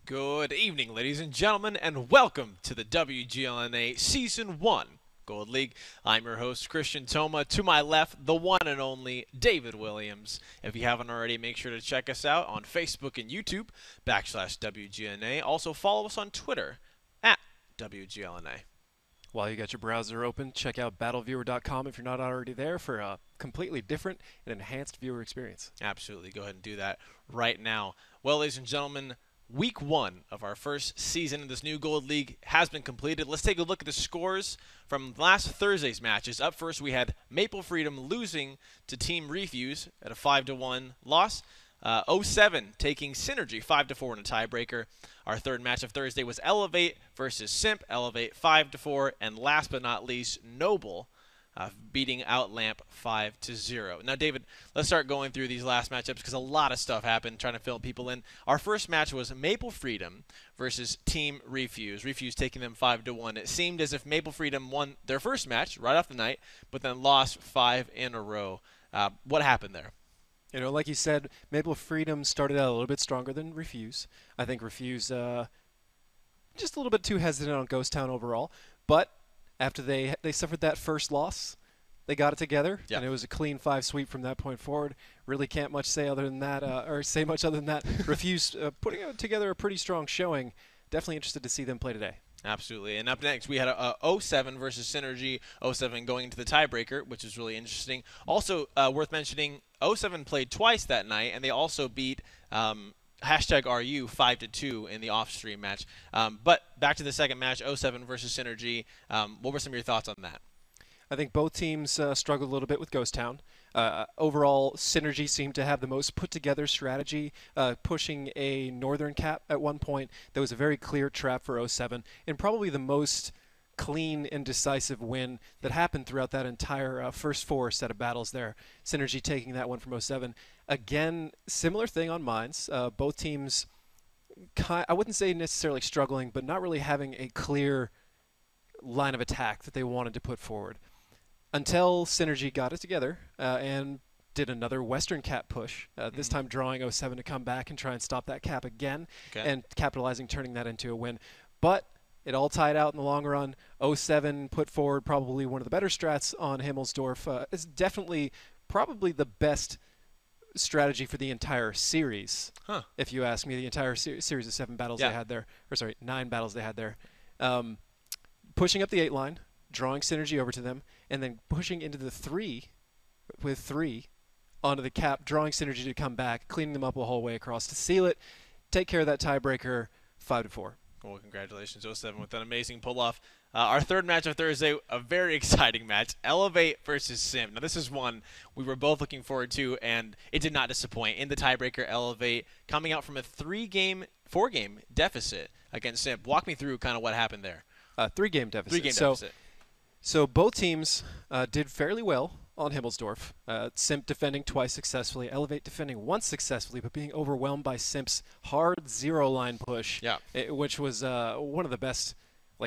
Good evening, ladies and gentlemen, and welcome to the WGLNA Season 1 Gold League. I'm your host, Christian Toma. To my left, the one and only David Williams. If you haven't already, make sure to check us out on Facebook and YouTube, /WGLNA. Also, follow us on Twitter, @WGLNA. While you got your browser open, check out battleviewer.com if you're not already there for a completely different and enhanced viewer experience. Absolutely. Go ahead and do that right now. Well, ladies and gentlemen, Week 1 of our first season in this new Gold League has been completed. Let's take a look at the scores from last Thursday's matches. Up first, we had Maple Freedom losing to Team Refuse at a 5-1 loss. 07 taking Synergy 5-4 in a tiebreaker. Our third match of Thursday was Elevate versus Simp. Elevate 5-4, and last but not least, Noble beating Outlamp 5-0. Now, David, let's start going through these last matchups because a lot of stuff happened, trying to fill people in. Our first match was Maple Freedom versus Team Refuse. Refuse taking them 5-1. It seemed as if Maple Freedom won their first match right off the night, but then lost 5 in a row. What happened there? You know, like you said, Maple Freedom started out a little bit stronger than Refuse. I think Refuse just a little bit too hesitant on Ghost Town overall, but after they suffered that first loss, they got it together, and it was a clean 5 sweep from that point forward. Really can't much say other than that, or say much other than that. Refuse putting together a pretty strong showing. Definitely interested to see them play today. Absolutely. And up next, we had a 07 versus Synergy. 07 going into the tiebreaker, which is really interesting. Also worth mentioning, 07 played twice that night, and they also beat #RU 5-2 in the off-stream match. But back to the second match, 07 versus Synergy. What were some of your thoughts on that? I think both teams struggled a little bit with Ghost Town. Overall, Synergy seemed to have the most put-together strategy, pushing a northern cap at one point. There was a very clear trap for 07, and probably the most clean and decisive win that happened throughout that entire first 4 set of battles there. Synergy taking that one from 07. Again, similar thing on Mines. Both teams, I wouldn't say necessarily struggling, but not really having a clear line of attack that they wanted to put forward. Until Synergy got it together and did another Western cap push, this time drawing 07 to come back and try and stop that cap again, and capitalizing, turning that into a win. But it all tied out in the long run. 07 put forward probably one of the better strats on Himmelsdorf. It's definitely probably the best strategy for the entire series, if you ask me. The entire series of 7 battles they had there, or sorry, 9 battles they had there. Pushing up the 8 line, drawing Synergy over to them, and then pushing into the 3 with 3 onto the cap, drawing Synergy to come back, cleaning them up the whole way across to seal it, take care of that tiebreaker, 5-4. Well, congratulations, 07, with an amazing pull-off. Our third match of Thursday, a very exciting match, Elevate versus Simp. Now, this is one we were both looking forward to, and it did not disappoint. In the tiebreaker, Elevate coming out from a 4-game deficit against Simp. Walk me through kind of what happened there. 3-game deficit. 3-game deficit. So both teams did fairly well on Himmelsdorf. Simp defending twice successfully, Elevate defending once successfully, but being overwhelmed by Simp's hard 0-line push, which was one of the best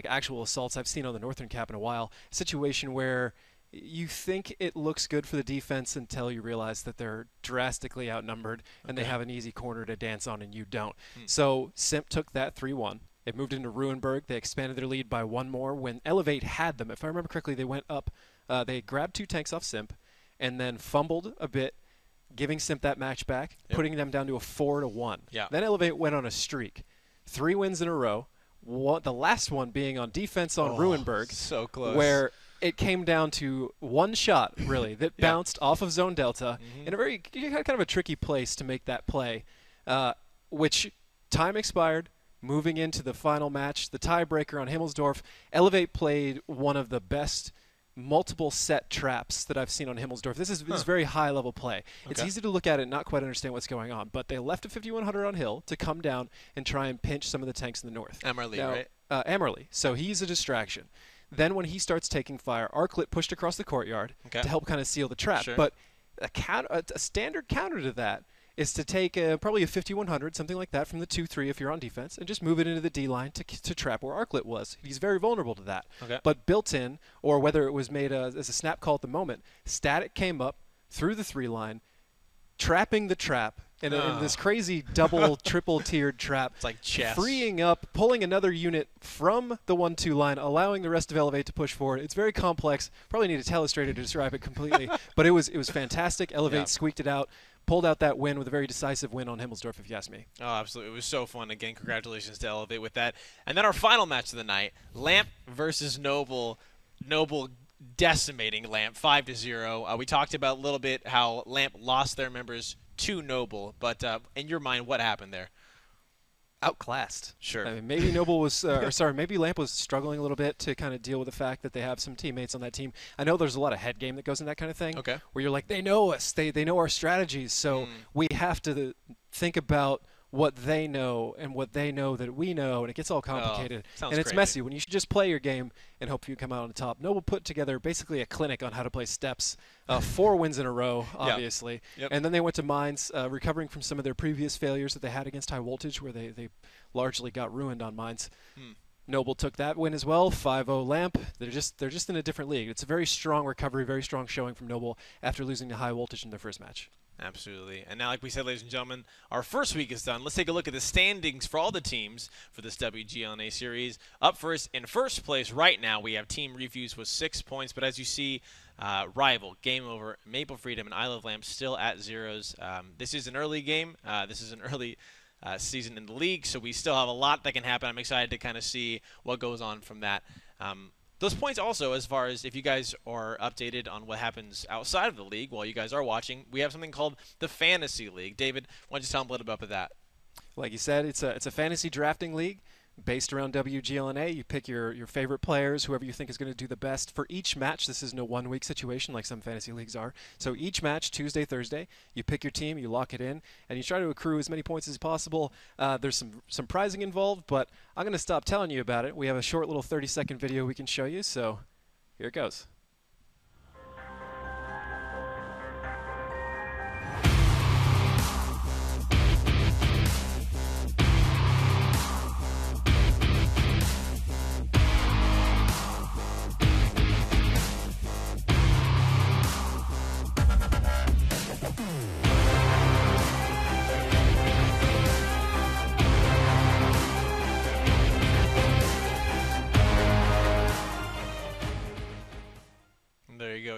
actual assaults I've seen on the Northern Cap in a while. A situation where you think it looks good for the defense until you realize that they're drastically outnumbered and they have an easy corner to dance on and you don't. So Simp took that 3-1. It moved into Ruinberg. They expanded their lead by 1 more when Elevate had them. If I remember correctly, they went up. They grabbed 2 tanks off Simp and then fumbled a bit, giving Simp that match back, putting them down to a 4-1. Then Elevate went on a streak. 3 wins in a row. The last one being on defense on Ruinberg. So close. Where it came down to 1 shot, really, that bounced off of Zone Delta in a very kind of a tricky place to make that play, which time expired. Moving into the final match, the tiebreaker on Himmelsdorf, Elevate played one of the best multiple set traps that I've seen on Himmelsdorf. This is very high-level play. It's easy to look at it and not quite understand what's going on, but they left a 5100 on Hill to come down and try and pinch some of the tanks in the north. Amerly, right? Amerly. So he's a distraction. Then when he starts taking fire, Arclit pushed across the courtyard to help kind of seal the trap. But a standard counter to that is to take probably a 5100, something like that, from the 2-3 if you're on defense, and just move it into the D line to trap where Arclit was. He's very vulnerable to that. But built in, or whether it was made as a snap call at the moment, Static came up through the 3 line, trapping the trap in this crazy double, triple tiered trap. It's like chess. Freeing up, pulling another unit from the 1-2 line, allowing the rest of Elevate to push forward. It's very complex. Probably need a telestrator to describe it completely. But it was fantastic. Elevate squeaked it out. Pulled out that win with a very decisive win on Himmelsdorf, if you ask me. Oh, absolutely. It was so fun. Again, congratulations to Elevate with that. And then our final match of the night, Lamp versus Noble. Noble decimating Lamp 5-0. We talked about a little bit how Lamp lost their members to Noble, but in your mind, what happened there? Outclassed. Sure. I mean, maybe Noble was, maybe Lamp was struggling a little bit to kind of deal with the fact that they have some teammates on that team. I know there's a lot of head game that goes in that kind of thing. Okay. Where you're like, they know us, they know our strategies, so we have to think about what they know and what they know that we know, and it gets all complicated. And it's crazy. Messy when you should just play your game and hope you come out on top. Noble put together basically a clinic on how to play steps. 4 wins in a row, obviously. Yep. And then they went to Mines, recovering from some of their previous failures that they had against High Voltage, where they largely got ruined on Mines. Noble took that win as well, 5-0 Lamp. They're just in a different league. It's a very strong recovery, very strong showing from Noble after losing to High Voltage in their first match. Absolutely. And now, like we said, ladies and gentlemen, our first week is done. Let's take a look at the standings for all the teams for this WGLNA series. Up first, in first place right now, we have Team Refuse with 6 points. But as you see, Rival, Game Over, Maple Freedom, and I Love Lamp still at zeros. This is an early game. This is an early season in the league, so we still have a lot that can happen. I'm excited to kind of see what goes on from that. Those points also, as far as if you guys are updated on what happens outside of the league while you guys are watching, we have something called the Fantasy League. David, why don't you tell them a little bit about that? Like you said, it's a fantasy drafting league based around WGLNA. You pick your favorite players, whoever you think is going to do the best for each match. This isn't a one-week situation like some fantasy leagues are. So each match, Tuesday, Thursday, you pick your team, you lock it in, and you try to accrue as many points as possible. There's some prizing involved, but I'm going to stop telling you about it. We have a short little 30-second video we can show you, so here it goes.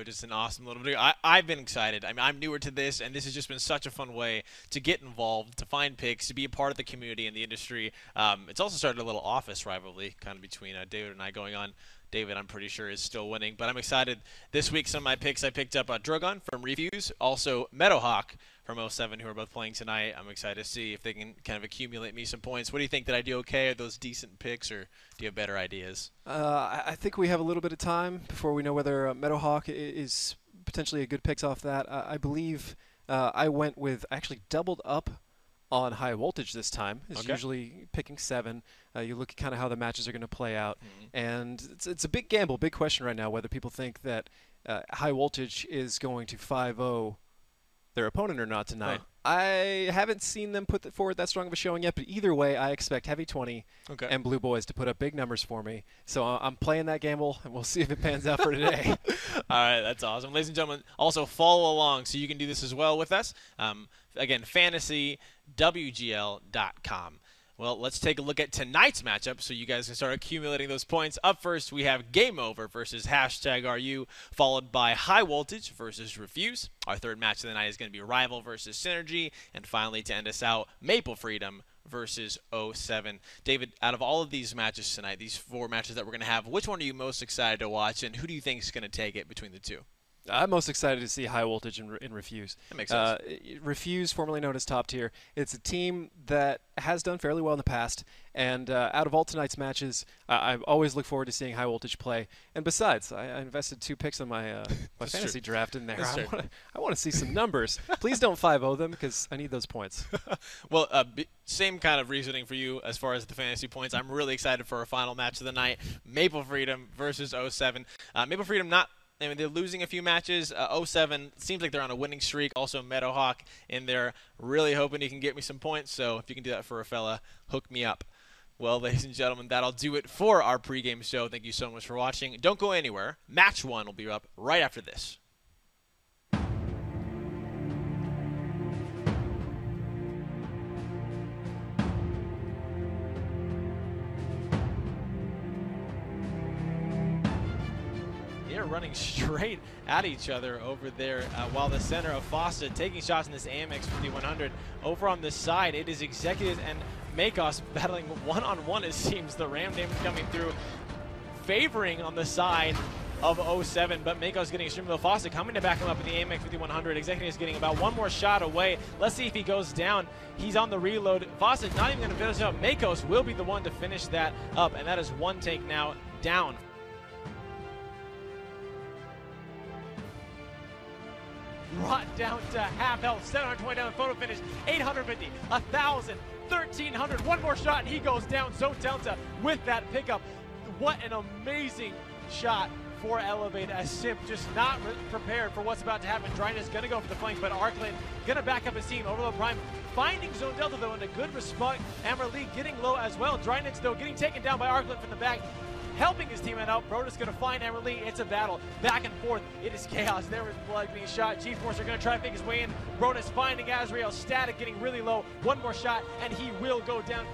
Just an awesome little video. I've been excited. I mean, I'm newer to this, and this has just been such a fun way to get involved, to find picks, to be a part of the community and the industry. It's also started a little office rivalry kind of between David and I going on. David, I'm pretty sure, is still winning, but I'm excited. This week, some of my picks, I picked up Drogon from Refuse, also Meadowhawk from 07, who are both playing tonight. I'm excited to see if they can kind of accumulate me some points. What do you think? Did I do okay? Are those decent picks, or do you have better ideas? I think we have a little bit of time before we know whether Meadowhawk is potentially a good picks off that. I believe I went with actually doubled up on High Voltage this time. It's usually picking 7. You look at kind of how the matches are going to play out. And it's a big gamble, big question right now, whether people think that High Voltage is going to 5-0 their opponent or not tonight. I haven't seen them put forward that strong of a showing yet, but either way, I expect Heavy 20 and Blue Boys to put up big numbers for me. So I'm playing that gamble, and we'll see if it pans out for today. All right, that's awesome. Ladies and gentlemen, also follow along so you can do this as well with us. Again, fantasywgl.com. Well, let's take a look at tonight's matchup so you guys can start accumulating those points. Up first, we have Game Over versus #RU, followed by High Voltage versus Refuse. Our third match of the night is going to be Rival versus Synergy. And finally, to end us out, Maple Freedom versus 07. David, out of all of these matches tonight, these 4 matches that we're going to have, which one are you most excited to watch, and who do you think is going to take it between the two? I'm most excited to see High Voltage and Refuse. That makes sense. Refuse, formerly known as Top Tier, it's a team that has done fairly well in the past. And out of all tonight's matches, I always look forward to seeing High Voltage play. And besides, I invested 2 picks on my fantasy draft in there. I want to see some numbers. Please don't 5-0 them because I need those points. Well, same kind of reasoning for you as far as the fantasy points. I'm really excited for our final match of the night, Maple Freedom versus 07. Maple Freedom they're losing a few matches. 07 seems like they're on a winning streak. Also, Meadowhawk in there. Really hoping he can get me some points. So if you can do that for a fella, hook me up. Well, ladies and gentlemen, that'll do it for our pregame show. Thank you so much for watching. Don't go anywhere. Match 1 will be up right after this. running straight at each other over there, while the center of Fossa taking shots in this AMX 5100. Over on this side, it is Executives and Makos battling one-on-one, it seems. The Ram damage coming through, favoring on the side of 07, but Mako's getting extremely low. Fossa coming to back him up in the AMX 5100. Executive is getting about one more shot away. Let's see if he goes down. He's on the reload. Fossa's not even going to finish it up. Makos will be the one to finish that up, and that is one take now down. Brought down to half health, 720 down, photo finish, 850, 1,000, 1,300, one more shot, and he goes down. So Delta with that pickup. What an amazing shot for Elevate, as Simp just not prepared for what's about to happen. Dryness going to go for the flanks, but Arcland going to back up his team. Overload Prime finding Zone Delta, though, in a good response. Hammer Lee getting low as well. Dryness, though, getting taken down by Arcland from the back, helping his teammate out. Brodus going to find Hammer Lee. It's a battle. Back and forth. It is chaos. There is blood being shot. G-Force are going to try to make his way in. Brodus finding Azrael. Static getting really low. One more shot, and he will go down.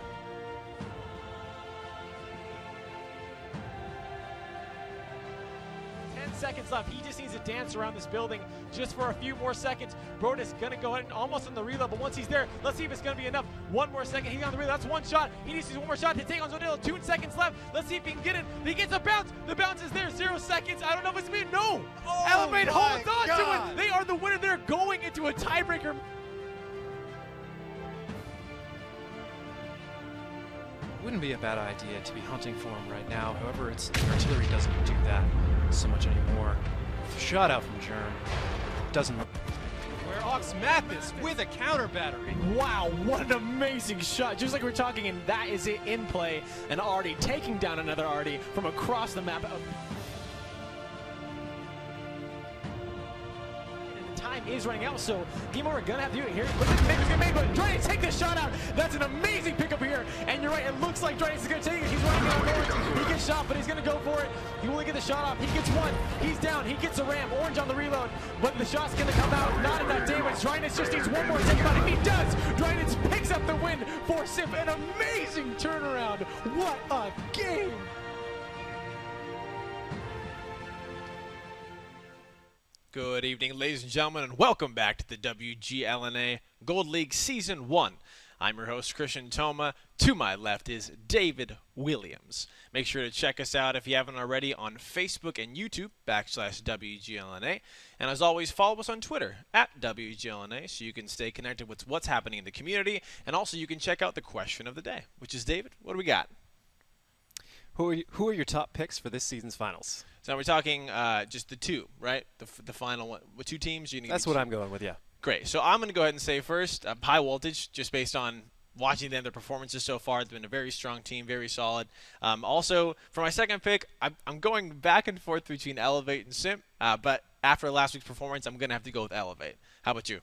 10 seconds left. He just needs to dance around this building just for a few more seconds. Brodus gonna go ahead and almost on the reload, but once he's there, let's see if it's gonna be enough. One more second. He's on the reload. That's one shot. He needs to use one more shot to take on Zonillo. 2 seconds left. Let's see if he can get it. He gets a bounce. The bounce is there. 0 seconds. I don't know if it's me. No. Oh, Elevate holds on God. to it. They are the winner. They're going into a tiebreaker. Wouldn't be a bad idea to be hunting for him right now. However, its artillery doesn't do that so much anymore. Shot out from Germ doesn't. Where Ox Mathis with a counter battery. Wow, what an amazing shot. Just like we're talking, and that is it in play. And Artie taking down another Artie from across the map. Time is running out, so Game Over gonna have to do it here. Look at the Maker's gonna make it, but Drynix take the shot out. That's an amazing pickup here, and you're right, it looks like Drynix is gonna take it. He's running out Orange. He gets shot, but he's gonna go for it. He will get the shot off. He gets one. He's down. He gets a ram. Orange on the reload, but the shot's gonna come out. Not enough damage. Drynix just needs one more take about it. He does. Drynix picks up the win for Simp. An amazing turnaround. What a game. Good evening, ladies and gentlemen, and welcome back to the WGLNA Gold League Season 1. I'm your host, Christian Toma. To my left is David Williams. Make sure to check us out if you haven't already on Facebook and YouTube, /WGLNA. And as always, follow us on Twitter, @WGLNA, so you can stay connected with what's happening in the community. And also you can check out the question of the day, which is, David, what do we got? Who are your top picks for this season's finals? So we're talking just the two, right? The final one. With 2 teams? That's what I'm going with, yeah. Great. So I'm going to go ahead and say first, High Voltage, just based on watching them, their performances so far. They've been a very strong team, very solid. Also, for my second pick, I'm going back and forth between Elevate and Simp, but after last week's performance, I'm going to have to go with Elevate. How about you?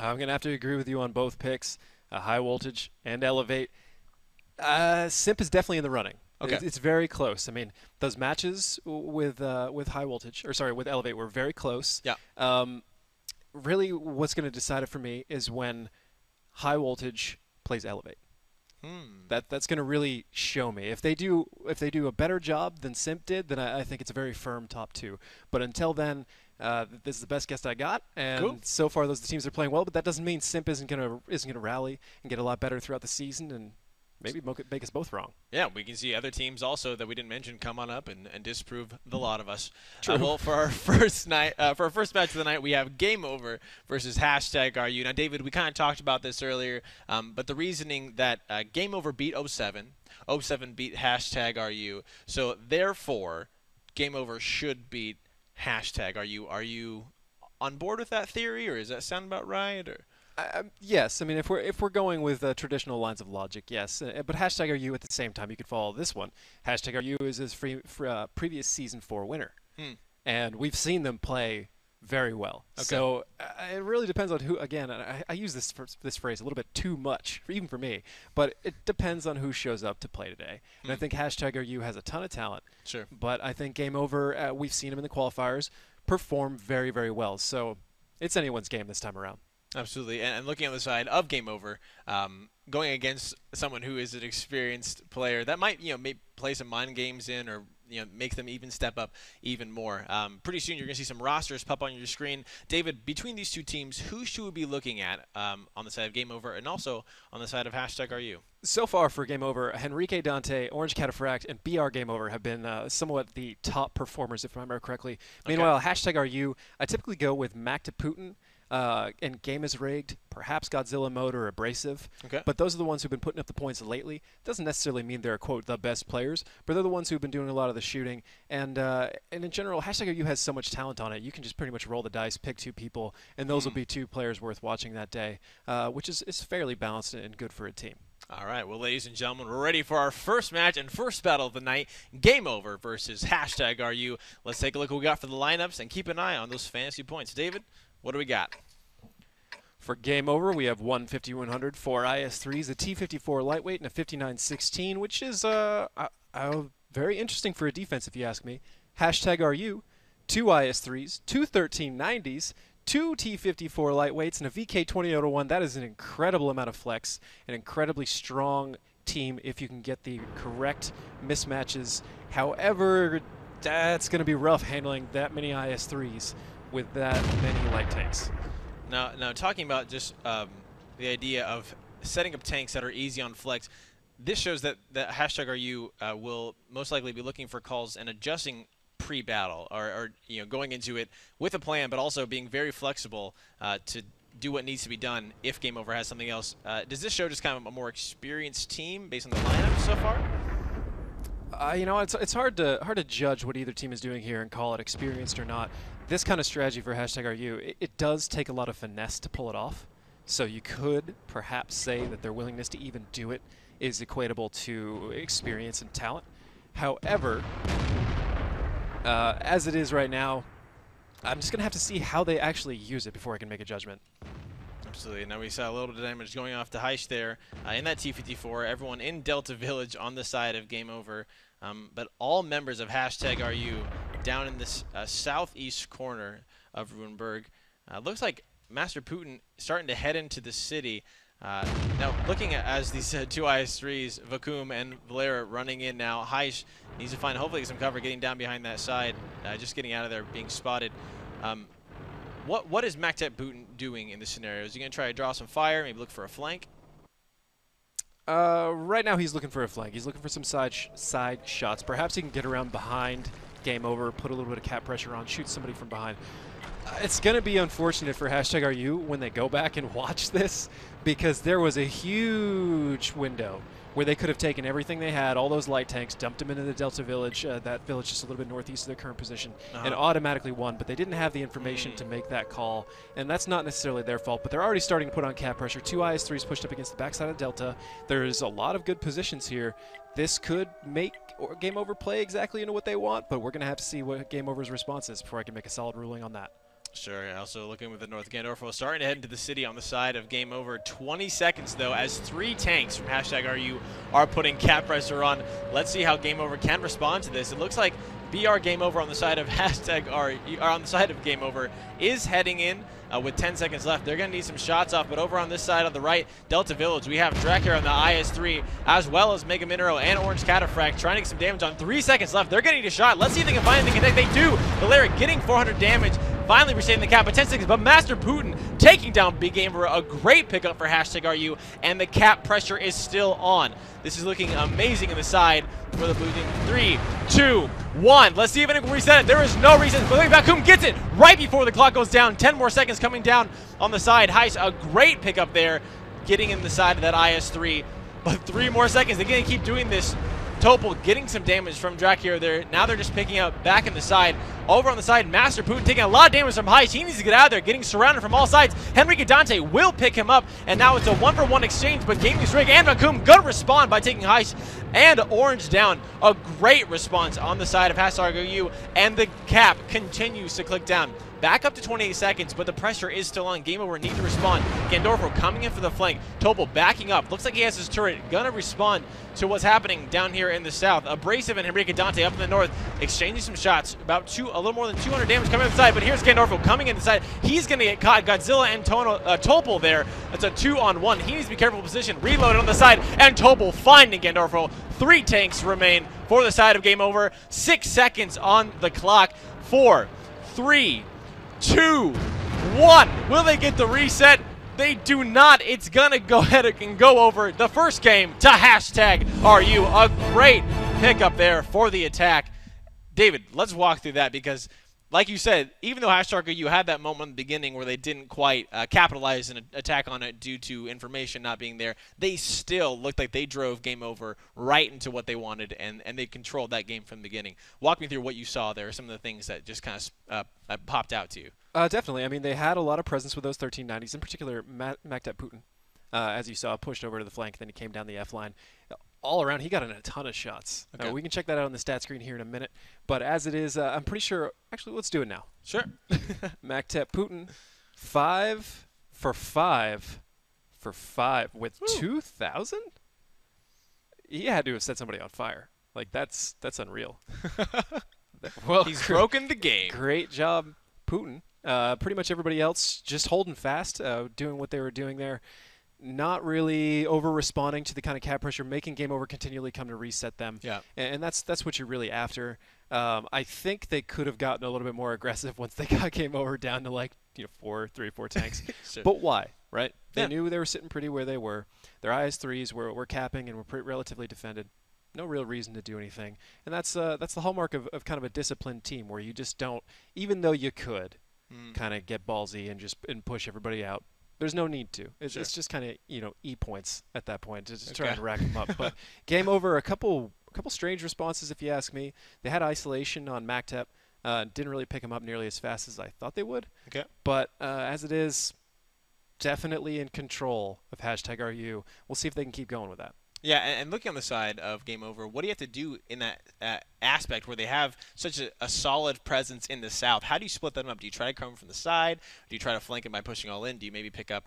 I'm going to have to agree with you on both picks, High Voltage and Elevate. Simp is definitely in the running. Okay. It's very close. I mean, those matches with High Voltage, or sorry, with Elevate were very close. Yeah. Really, what's going to decide it for me is when High Voltage plays Elevate. That's going to really show me. If they do a better job than Simp did, then I think it's a very firm top 2. But until then, this is the best guess I got, and cool. So far the teams are playing well. But that doesn't mean Simp isn't gonna rally and get a lot better throughout the season and maybe make us both wrong. Yeah, we can see other teams also that we didn't mention come on up and disprove the lot of us. True. Well, for our first match of the night, we have Game Over versus #RU. Now, David, we kind of talked about this earlier, but the reasoning that Game Over beat 07, 07 beat #RU, so therefore, Game Over should beat #RU. Are you on board with that theory, or does that sound about right? Or yes, I mean if we're going with traditional lines of logic, yes. But #RU at the same time, you could follow this one. #RU is his previous season 4 winner, and we've seen them play very well. Okay. So it really depends on who. Again, I use this phrase a little bit too much, even for me. But it depends on who shows up to play today. And I think #RU has a ton of talent. Sure. But I think Game Over, we've seen him in the qualifiers perform very, very well. So it's anyone's game this time around. Absolutely, and looking on the side of Game Over, going against someone who is an experienced player that might, may play some mind games in, or makes them even step up even more. Pretty soon you're going to see some rosters pop on your screen. David, between these two teams, who should we be looking at on the side of Game Over and also on the side of #RU? So far for Game Over, Henrique Dante, Orange Cataphract, and BR Game Over have been somewhat the top performers, if I remember correctly. Meanwhile, #RU, I typically go with Mac to Putin, and Game is Rigged, perhaps Godzilla Mode or Abrasive. Okay. But those are the ones who've been putting up the points lately. Doesn't necessarily mean they're, quote, the best players, but they're the ones who've been doing a lot of the shooting. And in general, #RU has so much talent on it. You can just pretty much roll the dice, pick two people, and those will be two players worth watching that day, which is fairly balanced and good for a team. All right, well, ladies and gentlemen, we're ready for our first match and first battle of the night, Game Over versus #RU. Let's take a look at what we got for the lineups and keep an eye on those fantasy points. David, what do we got? For Game Over, we have one 5100, four IS3s, a T54 lightweight, and a 5916, which is very interesting for a defense, if you ask me. #RU, two IS3s, two 1390s, two T54 lightweights, and a VK2001. That is an incredible amount of flex, an incredibly strong team if you can get the correct mismatches. However, that's going to be rough handling that many IS3s with that many light tanks. Now talking about just the idea of setting up tanks that are easy on flex, this shows that #RU will most likely be looking for calls and adjusting pre-battle, or going into it with a plan, but also being very flexible to do what needs to be done if Game Over has something else. Does this show just kind of a more experienced team based on the lineup so far? It's hard to judge what either team is doing here and call it experienced or not. This kind of strategy for #RU, it does take a lot of finesse to pull it off. So you could perhaps say that their willingness to even do it is equatable to experience and talent. However, as it is right now, I'm just going to have to see how they actually use it before I can make a judgment. Absolutely. Now we saw a little bit of damage going off to Heish there in that T54. Everyone in Delta Village on the side of Game Over. But all members of #RU down in this southeast corner of Ruinberg. Looks like Master Putin starting to head into the city. Now, looking at as these two IS3s, Vacuum and Valera running in now, Heish needs to find hopefully some cover getting down behind that side, just getting out of there, being spotted. What is Mactet Putin doing in this scenario? Is he going to try to draw some fire, maybe look for a flank? Right now he's looking for a flank. He's looking for some side shots. Perhaps he can get around behind Game Over, put a little bit of cap pressure on, shoot somebody from behind. It's going to be unfortunate for #RU when they go back and watch this, because there was a huge window where they could have taken everything they had, all those light tanks, dumped them into the Delta Village, that village just a little bit northeast of their current position, and automatically won. But they didn't have the information to make that call, and that's not necessarily their fault. But they're already starting to put on cap pressure. Two IS3s pushed up against the backside of Delta. There's a lot of good positions here. This could make Game Over play exactly into what they want, but we're going to have to see what Game Over's response is before I can make a solid ruling on that. Sure. Also looking with the North Gandorfo starting to head into the city on the side of Game Over. 20 seconds, though, as three tanks from #RU are putting cap pressure on. Let's see how Game Over can respond to this. It looks like BR Game Over on the side of #RU, or on the side of Game Over, is heading in with 10 seconds left. They're going to need some shots off, but over on this side on the right, Delta Village, we have Dracula on the IS3, as well as Mega Minero and Orange Cataphract trying to get some damage on. 3 seconds left. They're going to need a shot. Let's see if they can find anything. They do. Valera getting 400 damage. Finally receiving the cap at 10 seconds, but Master Putin taking down Big Game for a great pickup for #RU, and the cap pressure is still on. This is looking amazing in the side for the blue team. 3, 2, 1. Let's see if anyone can reset it. There is no reason. Vacuum gets it right before the clock goes down. 10 more seconds coming down on the side. Heiss, a great pickup there, getting in the side of that IS3. But 3 more seconds. They're going to keep doing this. Topol getting some damage from Dracula there. Now they're just picking up back in the side. Over on the side, Master Putin taking a lot of damage from Heiss. He needs to get out of there, getting surrounded from all sides. Henrique Dante will pick him up, and now it's a 1-for-1 exchange, but Gaming's Rig and Vacuum gonna respond by taking Heiss and Orange down. A great response on the side of #RU, and the cap continues to click down. Back up to 28 seconds, but the pressure is still on. Game Over need to respond. Gandorfo coming in for the flank. Topol backing up. Looks like he has his turret. Gonna respond to what's happening down here in the south. Abrasive and Henrique Dante up in the north, exchanging some shots. About a little more than 200 damage coming inside, but here's Gandorfo coming in the side. He's gonna get caught. Godzilla and Topol there. It's a 2-on-1. He needs to be careful of position. Reloaded on the side, and Topol finding Gandorfo. 3 tanks remain for the side of Game Over. 6 seconds on the clock. 4, 3, 2, 1. Will they get the reset? They do not. It's going to go ahead and go over the first game to #RU. A great pickup there for the attack. David, let's walk through that because, like you said, even though #RU had that moment in the beginning where they didn't quite capitalize and attack on it due to information not being there, they still looked like they drove Game Over right into what they wanted, and they controlled that game from the beginning. Walk me through what you saw there, some of the things that just kind of popped out to you. Definitely. I mean, they had a lot of presence with those 1390s, in particular Wk2 Putin, as you saw, pushed over to the flank, then he came down the F line. All around, he got in a ton of shots. Okay. We can check that out on the stat screen here in a minute. But as it is, I'm pretty sure, actually, let's do it now. Sure. Wk2 Putin, 5 for 5 for 5 with 2,000? He had to have set somebody on fire. Like, that's unreal. Well, he's broken the game. Great job, Putin. Pretty much everybody else just holding fast, doing what they were doing there. Not really over-responding to the kind of cap pressure, making Game Over continually come to reset them. Yeah. And that's what you're really after. I think they could have gotten a little bit more aggressive once they got Game Over down to like 3 or 4 tanks. Sure. But why, right? They Yeah. knew they were sitting pretty where they were. Their IS-3s were capping and were relatively defended. No real reason to do anything. And that's the hallmark of kind of a disciplined team where you just don't, even though you could kind of get ballsy and push everybody out, there's no need to. It's just kind of, E points at that point to just try and rack them up. But Game Over, a couple strange responses, if you ask me. They had isolation on Wk2. Didn't really pick them up nearly as fast as I thought they would. Okay. But as it is, definitely in control of #RU. We'll see if they can keep going with that. Yeah, and looking on the side of Game Over, what do you have to do in that aspect where they have such a solid presence in the south? How do you split them up? Do you try to come from the side? Do you try to flank it by pushing all in? Do you maybe pick up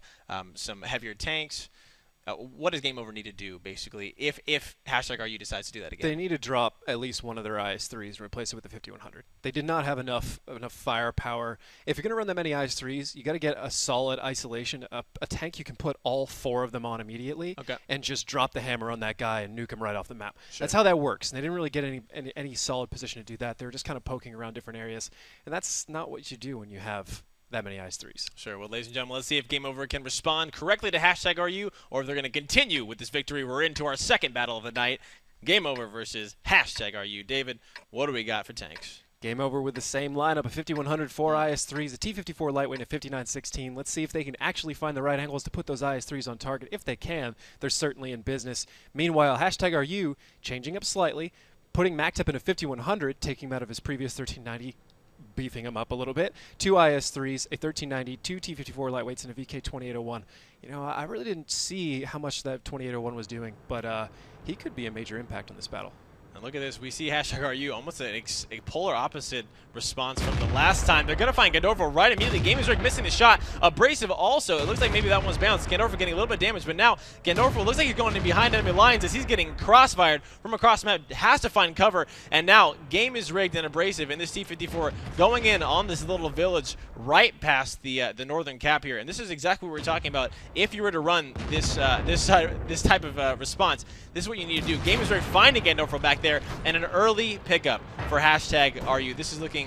some heavier tanks? What does Game Over need to do, basically, if #RU decides to do that again? They need to drop at least one of their IS-3s and replace it with the 5100. They did not have enough firepower. If you're going to run that many IS-3s, you got to get a solid isolation, a tank you can put all 4 of them on immediately, and just drop the hammer on that guy and nuke him right off the map. Sure. That's how that works. And they didn't really get any solid position to do that. They were just kind of poking around different areas, and that's not what you do when you have that many IS-3s. Sure. Well, ladies and gentlemen, let's see if Game Over can respond correctly to #RU or if they're going to continue with this victory. We're into our second battle of the night. Game Over versus #RU. David, what do we got for tanks? Game Over with the same lineup, a 5100, 4 IS-3s, a T-54 lightweight, and a 5916. Let's see if they can actually find the right angles to put those IS-3s on target. If they can, they're certainly in business. Meanwhile, #RU changing up slightly, putting Wk2 in a 5100, taking him out of his previous 1390, beefing him up a little bit. 2 IS-3s, a 1390, 2 T-54 lightweights, and a VK2801. I really didn't see how much that 2801 was doing, but he could be a major impact on this battle. And look at this. We see #RU almost a polar opposite response from the last time. They're going to find Gandorfo right immediately. Gaming Zerg missing the shot. Abrasive also. It looks like maybe that one's bounced. Gandorfo getting a little bit of damage, but now Gandorfo looks like he's going in behind enemy lines as he's getting crossfired from across the map. Has to find cover, and now game is rigged and Abrasive in this T-54 going in on this little village right past the northern cap here. And this is exactly what we're talking about. If you were to run this type of response, this is what you need to do. Game is Zerg finding Gandorfo back there, and an early pickup for #RU. This is looking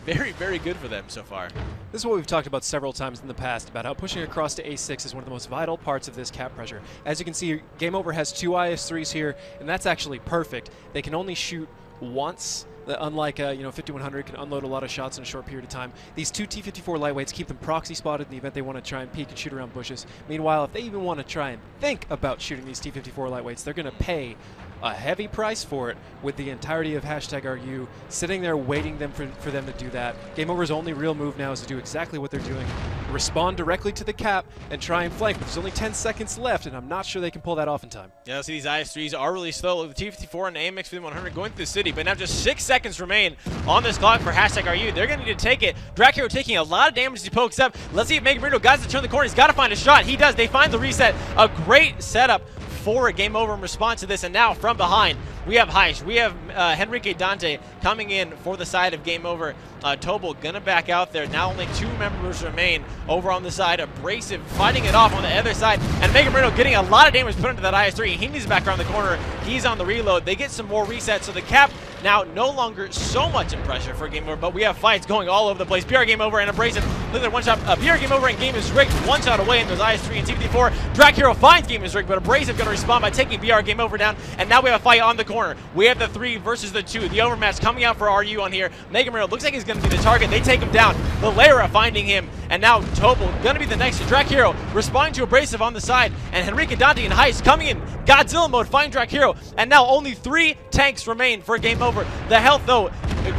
very, very good for them so far. This is what we've talked about several times in the past, about how pushing across to A6 is one of the most vital parts of this cap pressure. As you can see, Game Over has 2 IS-3s here, and that's actually perfect. They can only shoot once. Unlike 5100 can unload a lot of shots in a short period of time. These 2 T-54 lightweights keep them proxy spotted in the event they want to try and peek and shoot around bushes. Meanwhile, if they even want to try and think about shooting these T-54 lightweights, they're going to pay a heavy price for it, with the entirety of #RU sitting there waiting for them to do that. Game Over's only real move now is to do exactly what they're doing. Respond directly to the cap and try and flank. But there's only 10 seconds left, and I'm not sure they can pull that off in time. Yeah, see these IS-3s are really slow. The T-54 and the AMX 5100 going through the city, but now just 6 seconds remain on this clock for #RU. They're going to need to take it. Dracaro taking a lot of damage as he pokes up. Let's see if Mega Marino guys to turn the corner. He's got to find a shot. He does. They find the reset. A great setup for a Game Over in response to this. And now from behind, we have Heish. We have Henrique Dante coming in for the side of Game Over. Tobal gonna back out there. Now only 2 members remain over on the side. Abrasive fighting it off on the other side, and Mega Marino getting a lot of damage put into that IS-3. He needs back around the corner. He's on the reload. They get some more resets, so the cap now no longer so much in pressure for game over, but we have fights going all over the place. BR game over and Abrasive. Look at that one shot. BR game over and game is rigged. One shot away, and there's IS-3 and T54. Drag Hero finds game is rigged, but Abrasive going to respond by taking BR game over down, and now we have a fight on the corner. We have the 3 versus the 2. The overmatch coming out for RU on here. Mega Marino looks like he's going to be the target. They take him down. Valera finding him, and now Tobal going to be the next. Drag Hero responding to Abrasive on the side, and Henrique Dante and Heist coming in Godzilla mode, find Drag Hero, and now only 3 tanks remain for game over. The health, though,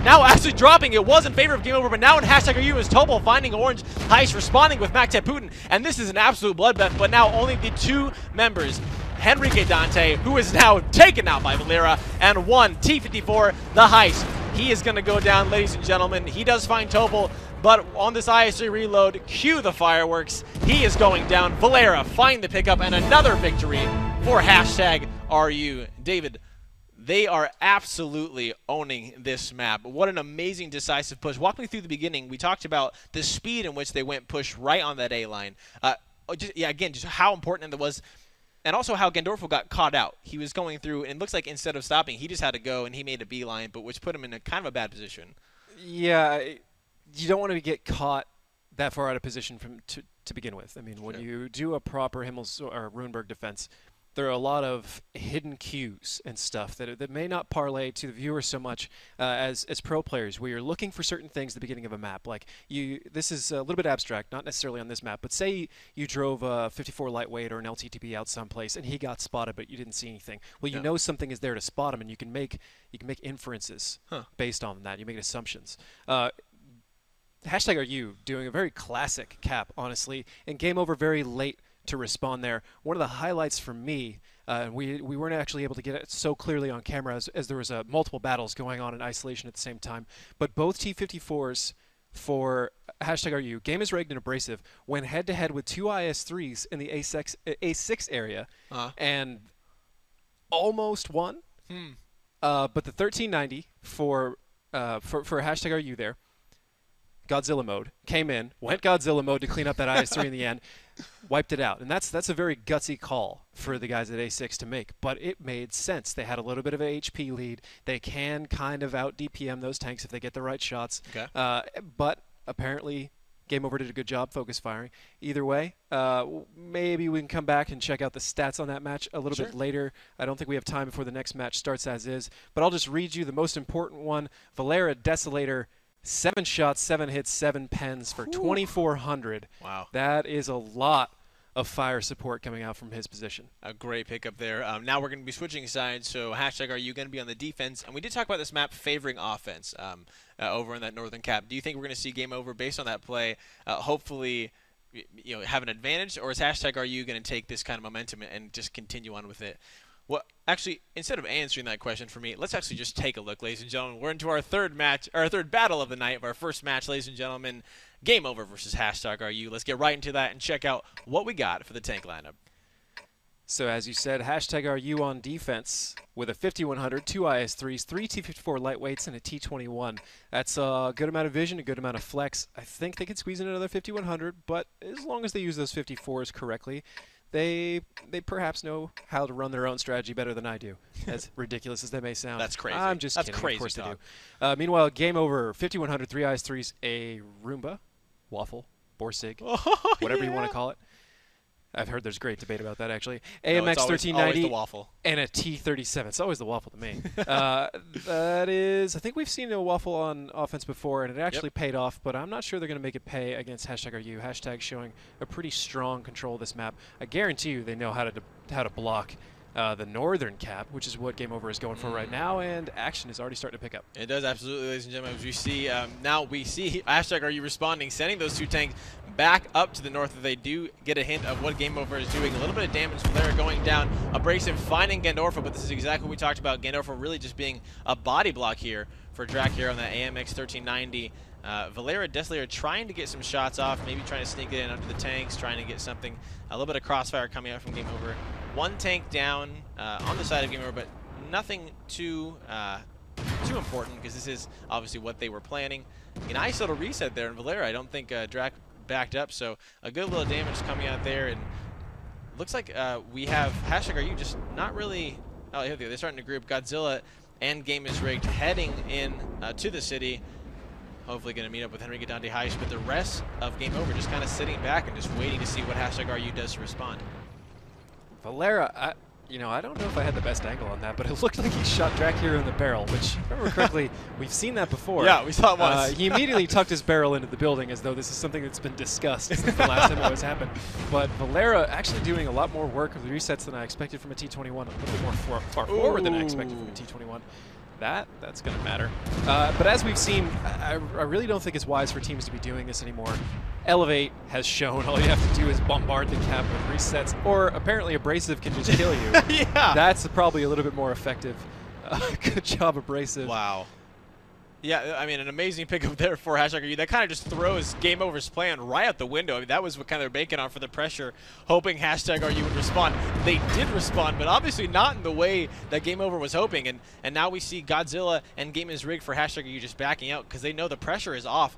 now actually dropping. It was in favor of game over, but now in #RU is Tobal finding Orange. Heist responding with Mactet Putin, and this is an absolute bloodbath, but now only the 2 members. Henrique Dante, who is now taken out by Valera, and 1 T54, the Heist. He is going to go down, ladies and gentlemen. He does find Tobal, but on this IS-3 reload, cue the fireworks. He is going down. Valera find the pickup, and another victory for #RU. David, they are absolutely owning this map. What an amazing decisive push. Walk me through the beginning. We talked about the speed in which they went push right on that A line. Again, just how important it was, and also how Gandorfo got caught out. He was going through, and it looks like instead of stopping, he just had to go, and he made a beeline, but which put him in a kind of a bad position. Yeah, you don't want to get caught that far out of position to begin with. I mean, when you do a proper Himmels or Runeberg defense, there are a lot of hidden cues and stuff that may not parlay to the viewer so much as pro players, where you're looking for certain things at the beginning of a map. Like this is a little bit abstract, not necessarily on this map, but say you drove a 54 lightweight or an LTTB out someplace and he got spotted, but you didn't see anything. Well, you know something is there to spot him, and you can make inferences based on that. You make assumptions. #RU doing a very classic cap, honestly, and game over very late to respond there. One of the highlights for me, we weren't actually able to get it so clearly on camera as there was multiple battles going on in isolation at the same time, but both T54s for #RU, game is rigged and Abrasive, went head-to-head with 2 IS-3s in the A6 area and almost won. But the 1390 for #RU there, Godzilla mode, came in, went Godzilla mode to clean up that IS-3 in the end, wiped it out. And that's a very gutsy call for the guys at A6 to make, but it made sense. They had a little bit of a HP lead. They can kind of out-DPM those tanks if they get the right shots. Okay. But apparently game over did a good job focus firing. Either way, maybe we can come back and check out the stats on that match a little bit later. I don't think we have time before the next match starts as is, but I'll just read you the most important one. Valera Desolator, 7 shots, 7 hits, 7 pens for 2,400. Wow. That is a lot of fire support coming out from his position. A great pickup there. Now we're going to be switching sides, so #RU going to be on the defense. And we did talk about this map favoring offense over in that northern cap. Do you think we're going to see game over based on that play? Hopefully, have an advantage, or is #RU going to take this kind of momentum and just continue on with it? Well, actually, instead of answering that question for me, let's actually just take a look, ladies and gentlemen. We're into our third match, our third battle of the night, of our first match, ladies and gentlemen. Game over versus #RU. Let's get right into that and check out what we got for the tank lineup. So as you said, #RU on defense with a 5100, 2 IS-3s, 3 T54 lightweights, and a T21. That's a good amount of vision, a good amount of flex. I think they could squeeze in another 5100, but as long as they use those 54s correctly, they perhaps know how to run their own strategy better than I do, as ridiculous as they may sound. That's crazy. I'm just That's kidding. Crazy of course talk. They do. Meanwhile, game over, 5100, 3 IS-3s, a Roomba, Waffle, Borsig, whatever you want to call it. I've heard there's great debate about that, actually. AMX 1390 and a T37. It's always the waffle to me. That is, I think we've seen a waffle on offense before, and it actually paid off, but I'm not sure they're going to make it pay against #RU. Hashtag showing a pretty strong control of this map. I guarantee you they know how to block the northern cap, which is what Game Over is going for right now, and action is already starting to pick up. It does, absolutely, ladies and gentlemen. As we see, now we see #RU responding, sending those 2 tanks back up to the north. They do get a hint of what Game Over is doing. A little bit of damage from there going down. Abrasive finding Gandorfo, but this is exactly what we talked about. Gandorfo really just being a body block here for Drac here on that AMX 1390. Valera Desolator trying to get some shots off, maybe trying to sneak it in under the tanks, trying to get something, a little bit of crossfire coming out from Game Over. 1 tank down on the side of Game Over, but nothing too too important because this is obviously what they were planning. A nice little reset there, and Valera, I don't think Drac backed up, so a good little damage coming out there, and looks like we have #RU just not really. Oh, here they're starting to group. Godzilla and Game is Rigged heading in to the city. Hopefully going to meet up with Henrique Dante Heisch, but the rest of Game Over just kind of sitting back and just waiting to see what #RU does to respond. Valera, I don't know if I had the best angle on that, but it looked like he shot Drac Hero in the barrel, which, if I remember correctly, we've seen that before. Yeah, we saw it once. He immediately tucked his barrel into the building as though this is something that's been discussed since the last time it was happened. But Valera actually doing a lot more work with the resets than I expected from a T21, a little bit more far forward than I expected from a T21. That's going to matter. But as we've seen, I really don't think it's wise for teams to be doing this anymore. Elevate has shown all you have to do is bombard the cap with resets, or apparently Abrasive can just kill you. Yeah. That's probably a little bit more effective. Good job, Abrasive. Wow. Yeah, I mean, an amazing pickup there for #RU. That kind of just throws Game Over's plan right out the window. I mean, that was what kind of they're banking on for the pressure, hoping #RU would respond. They did respond, but obviously not in the way that Game Over was hoping. And now we see Godzilla and Game is Rigged for #RU just backing out because they know the pressure is off.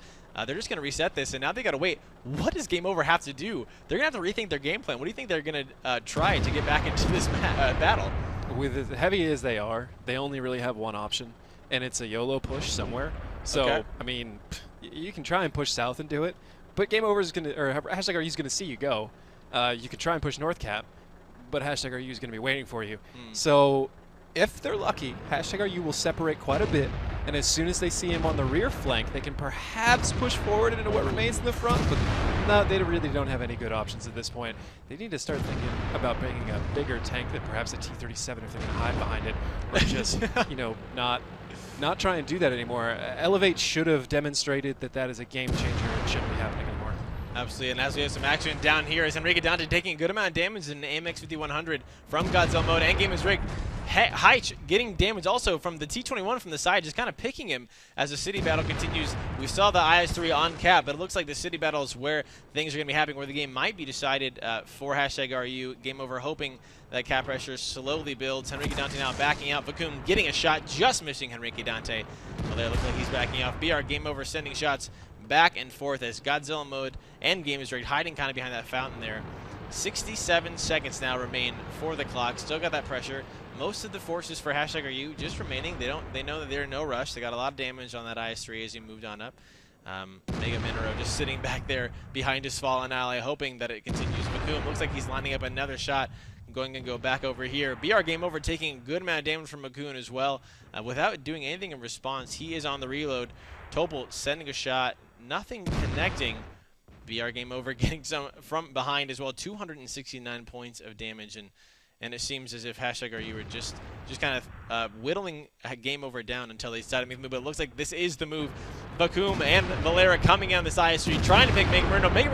They're just going to reset this, and now they got to wait. What does Game Over have to do? They're going to have to rethink their game plan. What do you think they're going to try to get back into this battle? With as heavy as they are, they only really have one option, and it's a YOLO push somewhere. So, okay. I mean, you can try and push south and do it, but Game Over is going to, or #RU is going to see you go. You can try and push north cap, but #RU is going to be waiting for you. So, if they're lucky, #RU will separate quite a bit, and as soon as they see him on the rear flank, they can perhaps push forward into what remains in the front, but no, they really don't have any good options at this point. They need to start thinking about bringing a bigger tank than perhaps a T-37 if they're going to hide behind it, or just, not try and do that anymore. Elevate should have demonstrated that that is a game changer and shouldn't be happening anymore. Absolutely, and as we have some action down here, is Henrique Dante taking a good amount of damage in an AMX 5100 from Godzilla mode, and Game is Rigged. Heisch getting damage also from the T21 from the side, just kind of picking him as the city battle continues. We saw the IS-3 on cap, but it looks like the city battle is where things are going to be happening, where the game might be decided for #RU. Game Over hoping that cap pressure slowly builds. Henrique Dante now backing out. Vacuum getting a shot, just missing Henrique Dante. Well, there looks like he's backing off. BR Game Over sending shots back and forth as Godzilla mode and Game is Rigged hiding kind of behind that fountain there. 67 seconds now remain for the clock. Still got that pressure. Most of the forces for #RU just remaining. They know that they're in no rush. They got a lot of damage on that IS-3 as he moved on up. Mega Minero just sitting back there behind his fallen ally, hoping that it continues. Vacuum looks like he's lining up another shot. Going to go back over here. BR Game Over taking a good amount of damage from Macoon as well. Without doing anything in response, he is on the reload. Topol sending a shot. Nothing connecting. BR Game Over getting some from behind as well. 269 points of damage, and it seems as if #RU were just kind of whittling Game Over down until they decided to make the move. But it looks like this is the move. Vacuum and Valera coming on this IS-3, trying to pick Mega Marino. Mega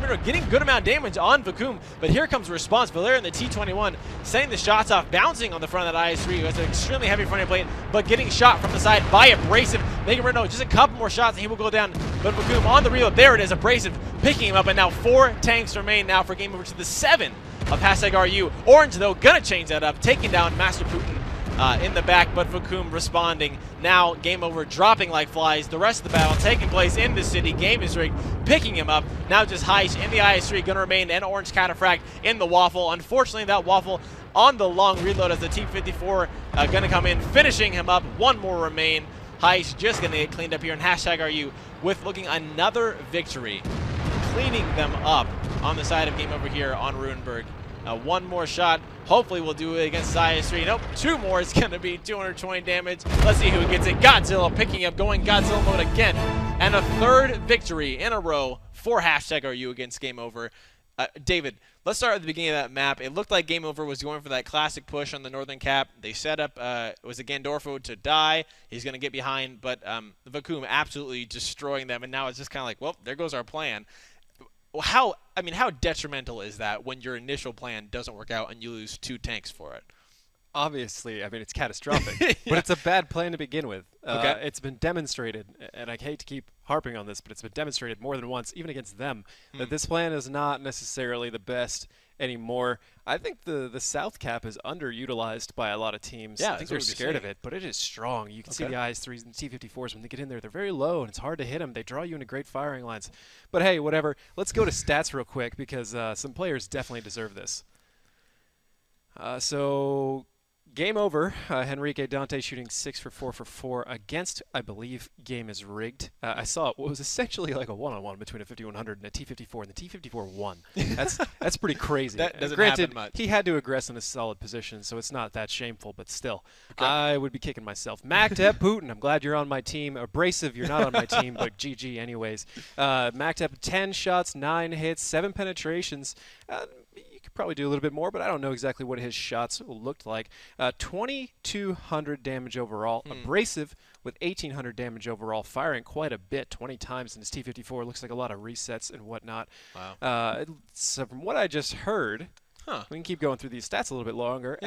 Marino getting a good amount of damage on Vacuum, but here comes the response. Valera in the T21 sending the shots off, bouncing on the front of that IS-3, who has an extremely heavy front end plate, but getting shot from the side by Abrasive. Mega Marino, just a couple more shots and he will go down, but Vacuum on the reload. There it is, Abrasive picking him up, and now 4 tanks remain now for Game Over to the 7 of #RU. Orange, though, gonna change that up, taking down Master Putin in the back, but Vacuum responding. Now Game Over dropping like flies. The rest of the battle taking place in the city. Game is Rigged picking him up. Now just Heisch in the IS-3 gonna remain, and Orange Cataphract in the Waffle. Unfortunately, that Waffle on the long reload as the T-54 gonna come in, finishing him up. 1 more remain. Heisch just gonna get cleaned up here, and #RU with looking another victory, cleaning them up on the side of Game Over here on Ruinberg. 1 more shot. Hopefully we'll do it against IS-3. Nope, 2 more is going to be 220 damage. Let's see who gets it. Godzilla picking up, going Godzilla mode again. And a 3rd victory in a row for #RU against Game Over. David, let's start at the beginning of that map. It looked like Game Over was going for that classic push on the northern cap. They set up, it was a Gandorfo to die. He's going to get behind, but Vacuum absolutely destroying them. And now it's just kind of like, well, there goes our plan. How detrimental is that when your initial plan doesn't work out and you lose 2 tanks for it? Obviously, it's catastrophic, yeah. But it's a bad plan to begin with. Okay. It's been demonstrated, and I hate to keep harping on this, but it's been demonstrated more than once, even against them, that this plan is not necessarily the best, anymore. I think the South cap is underutilized by a lot of teams. Yeah, I think they're scared of it, but it is strong. You can see the IS-3s and T-54s when they get in there. They're very low, and it's hard to hit them. They draw you into great firing lines. But hey, whatever. Let's go to stats real quick because some players definitely deserve this. So game over. Henrique Dante shooting 6 for 4 for 4 against, I believe, game is rigged. I saw what was essentially like a one-on-one between a 5100 and a T-54, and the T-54 won. That's pretty crazy. That doesn't Granted, happen much. He had to aggress in a solid position, so it's not that shameful, but still, I would be kicking myself. Mactep Putin, I'm glad you're on my team. Abrasive, you're not on my team, but GG anyways. Mactep, 10 shots, 9 hits, 7 penetrations. Probably do a little bit more, but I don't know exactly what his shots looked like. 2,200 damage overall. Abrasive with 1,800 damage overall, firing quite a bit, 20 times in his T-54. Looks like a lot of resets and whatnot. Wow. So from what I just heard, we can keep going through these stats a little bit longer.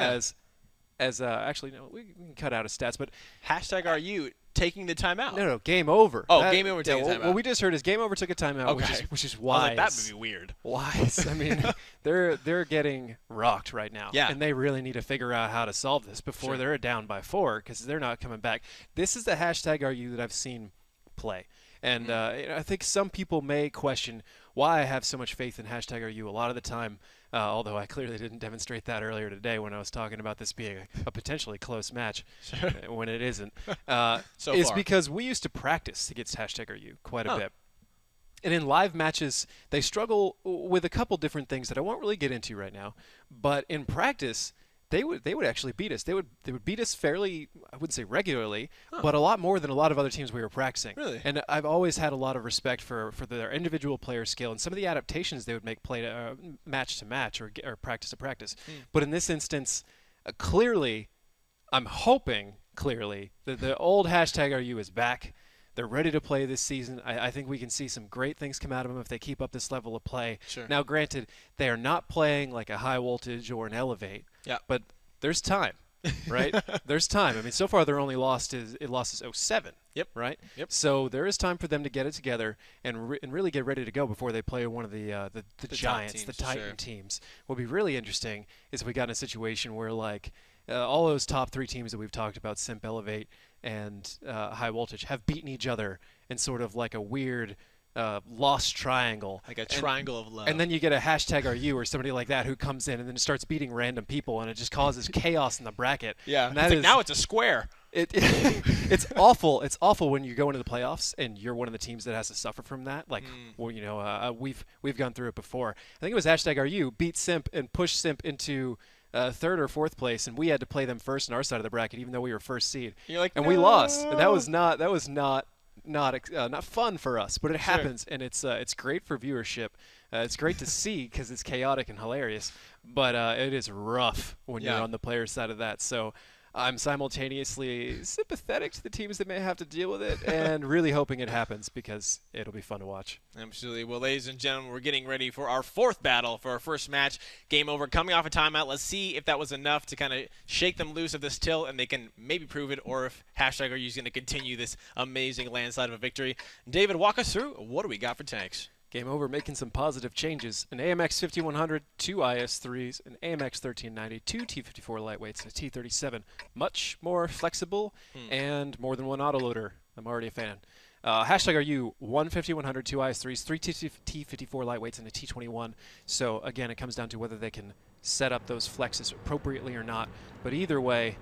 Actually, no, we can cut out his stats, but hashtag are you taking the timeout? No, game over. Oh, game over taking timeout. What we just heard is game over took a timeout, which is wise. That would be weird. Wise. I mean, they're getting rocked right now. Yeah. And they really need to figure out how to solve this before they're down by 4 because they're not coming back. This is the hashtag are you that I've seen play. And I think some people may question why I have so much faith in hashtag are you a lot of the time. Although I clearly didn't demonstrate that earlier today when I was talking about this being a potentially close match when it isn't. It's because we used to practice against hashtag are you quite a bit. And in live matches, they struggle with a couple different things that I won't really get into right now. But in practice, they would actually beat us. They would beat us fairly, I wouldn't say regularly, but a lot more than a lot of other teams we were practicing. Really? And I've always had a lot of respect for their individual player skill and some of the adaptations they would make match to match or practice to practice. But in this instance, clearly, I'm hoping clearly that the old hashtag RU is back. They're ready to play this season. I think we can see some great things come out of them if they keep up this level of play. Now, granted, they are not playing like a high voltage or an elevate. Yeah. But there's time, right? There's time. I mean, so far their only loss is 07. Yep. Right. Yep. So there is time for them to get it together and really get ready to go before they play one of the giants, teams, the Titan teams. What would be really interesting is if we got in a situation where like all those top 3 teams that we've talked about, Simp, Elevate, and High Voltage, have beaten each other in sort of like a weird lost triangle. Like a triangle of love. And then you get a hashtag RU or somebody like that who comes in and then starts beating random people, and it just causes chaos in the bracket. Yeah. And that now it's a square. It's awful. It's awful when you go into the playoffs and you're one of the teams that has to suffer from that. Like, well, you know, we've gone through it before. I think it was hashtag RU beat Simp and pushed Simp into 3rd or 4th place, and we had to play them first in our side of the bracket, even though we were first seed. You're like, and we lost. And that was not fun for us, but it happens, and it's great for viewership. It's great to see because it's chaotic and hilarious, but it is rough when you're on the player side of that. So I'm simultaneously sympathetic to the teams that may have to deal with it and really hoping it happens because it'll be fun to watch. Absolutely. Well, ladies and gentlemen, we're getting ready for our 4th battle for our first match. Game over. Coming off a timeout. Let's see if that was enough to kind of shake them loose of this tilt and they can maybe prove it, or if hashtag are you going to continue this amazing landslide of a victory. David, walk us through. What do we got for tanks? Game over, making some positive changes. An AMX 5100, 2 IS-3s, an AMX 1390, 2 T-54 lightweights, and a T-37. Much more flexible and more than one autoloader. I'm already a fan. Hashtag RU, 1 5100, 2 IS-3s, 3 T-54 lightweights, and a T-21. So, again, it comes down to whether they can set up those flexes appropriately or not. But either way,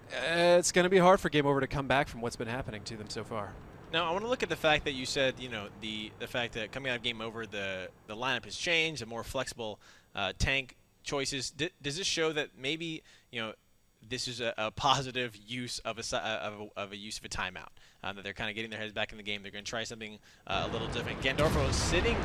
it's going to be hard for Game Over to come back from what's been happening to them so far. Now, I want to look at the fact that you said, you know, the fact that coming out of Game Over, the lineup has changed, a more flexible tank choices. Does this show that maybe, you know, this is a positive use of a use of a timeout, that they're kind of getting their heads back in the game? They're going to try something a little different. Gandorfo is sitting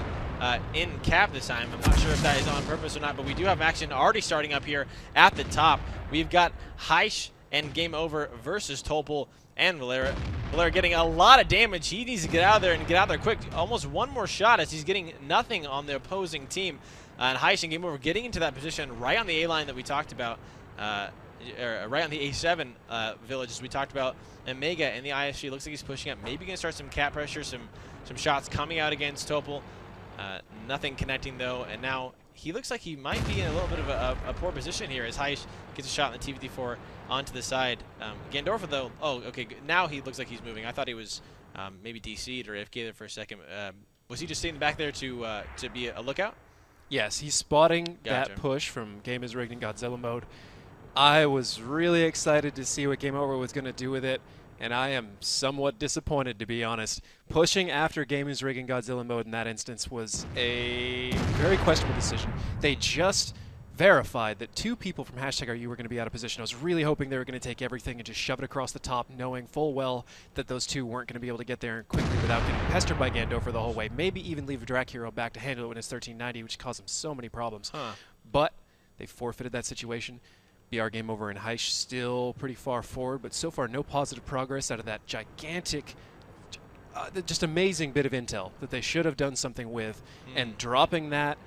in cap this time. I'm not sure if that is on purpose or not, but we do have action already starting up here at the top. We've got Heish and Game Over versus Topol and Valera. Valera getting a lot of damage. He needs to get out of there and get out there quick. Almost one more shot as he's getting nothing on the opposing team. And Heish and Game Over getting into that position right on the A-line that we talked about, right on the A7 village as we talked about. And Mega in the ISG looks like he's pushing up. Maybe going to start some cap pressure, some shots coming out against Topol. Nothing connecting though, and now he looks like he might be in a little bit of a poor position here as Heish gets a shot on the T-54 onto the side. Gandorfa, though, oh, okay, now he looks like he's moving. I thought he was maybe DC'd or AFK there for a second. Was he just staying back there to be a lookout? Yes, he's spotting Gotcha. that push from Game is Rigged in Godzilla mode. I was really excited to see what Game Over was going to do with it, and I am somewhat disappointed, to be honest. Pushing after Game is Rigged in Godzilla mode in that instance was a very questionable decision. They just verified that 2 people from #RU were going to be out of position. I was really hoping they were going to take everything and just shove it across the top, knowing full well that those 2 weren't going to be able to get there quickly without getting pestered by Gandorfer the whole way. Maybe even leave Drac Hero back to handle it when it's 1390, which caused him so many problems. But they forfeited that situation. BR Game Over and Heish still pretty far forward, but so far no positive progress out of that gigantic, just amazing bit of intel that they should have done something with, and dropping that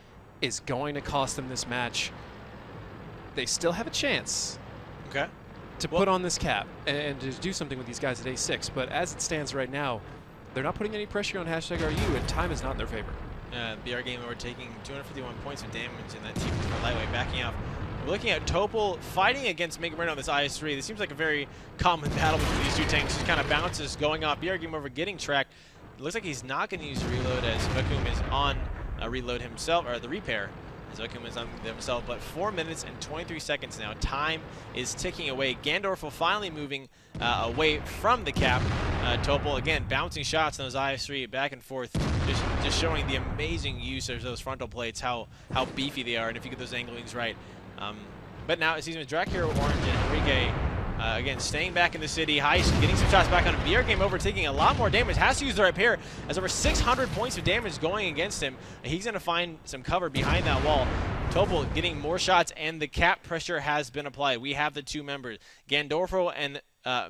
is going to cost them this match. They still have a chance to put on this cap and to do something with these guys at A6, but as it stands right now, they're not putting any pressure on #RU, and time is not in their favor. BR Game Over taking 251 points of damage in that team for lightweight, backing off. We're looking at Topol fighting against Mega Man on this IS-3. This seems like a very common battle between these 2 tanks. Just kind of bounces going off. BR Game Over getting tracked. It looks like he's not going to use a reload as Vacuum is on a reload himself, or the repair as Vacuum is on himself. But 4 minutes and 23 seconds now. Time is ticking away. Gandorf finally moving away from the cap. Topol again bouncing shots on those IS-3 back and forth, just showing the amazing use of those frontal plates, how beefy they are, and if you get those anglings right. But now it's with Drac Hero, Orange, and Enrique again staying back in the city. Heish getting some shots back on him. BR Game Over taking a lot more damage. Has to use the repair as over 600 points of damage going against him. He's going to find some cover behind that wall. Topol getting more shots, and the cap pressure has been applied. We have the 2 members, Gandorfo and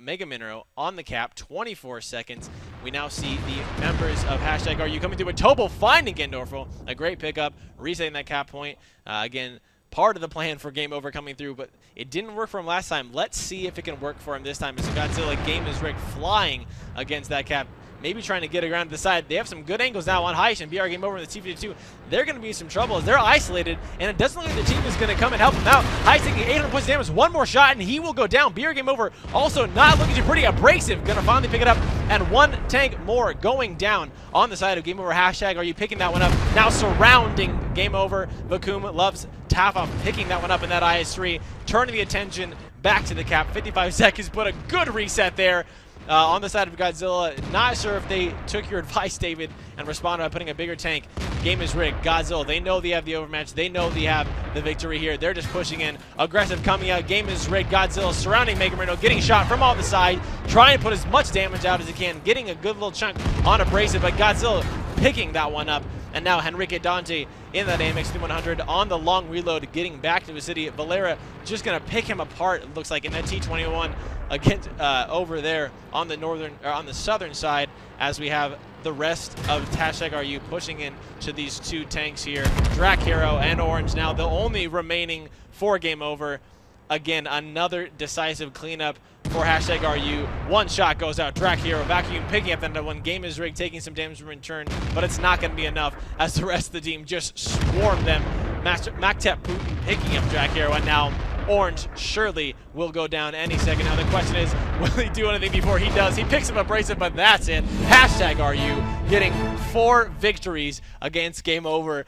Mega Minero, on the cap, 24 seconds. We now see the members of #RU coming through with Topol finding Gandorfo. A great pickup, resetting that cap point. Again, part of the plan for Game Over coming through, but it didn't work for him last time. Let's see if it can work for him this time. As Godzilla Game is Rigged flying against that cap, maybe trying to get around to the side. They have some good angles now on Heish and BR Game Over in the T-52. They're going to be in some trouble as they're isolated, and it doesn't look like the team is going to come and help them out. Heish taking 800 points of damage, 1 more shot, and he will go down. BR Game Over also not looking too pretty. Abrasive going to finally pick it up, and 1 tank more going down on the side of Game Over. Are you picking that one up? Now surrounding Game Over. Vacuum loves Tafa picking that one up in that IS-3, turning the attention back to the cap. 55 seconds, but a good reset there. On the side of Godzilla. Not sure if they took your advice, David, and responded by putting a bigger tank. Game is rigged. Godzilla, they know they have the overmatch. They know they have the victory here. They're just pushing in. Aggressive coming out. Game is rigged. Godzilla surrounding Mega Marino, getting shot from all the side, trying to put as much damage out as he can, getting a good little chunk on Abrasive, but Godzilla picking that one up. And now Henrique Dante in that AMX 100 on the long reload, getting back to the city. Valera just going to pick him apart, it looks like, in that T-21 against over there on the southern side, as we have the rest of #RU pushing in to these 2 tanks here. Drac Hero and Orange now the only remaining for Game Over. Again, another decisive cleanup for #RU. 1 shot goes out. Drac Hero Vacuum picking up that one. Game is rigged, taking some damage in return, but it's not going to be enough as the rest of the team just swarm them. Mactep Putin picking up Drac Hero, and now Orange surely will go down any second. Now the question is, will he do anything before he does? He picks up Abrasive, but that's it. #RU getting 4 victories against Game Over.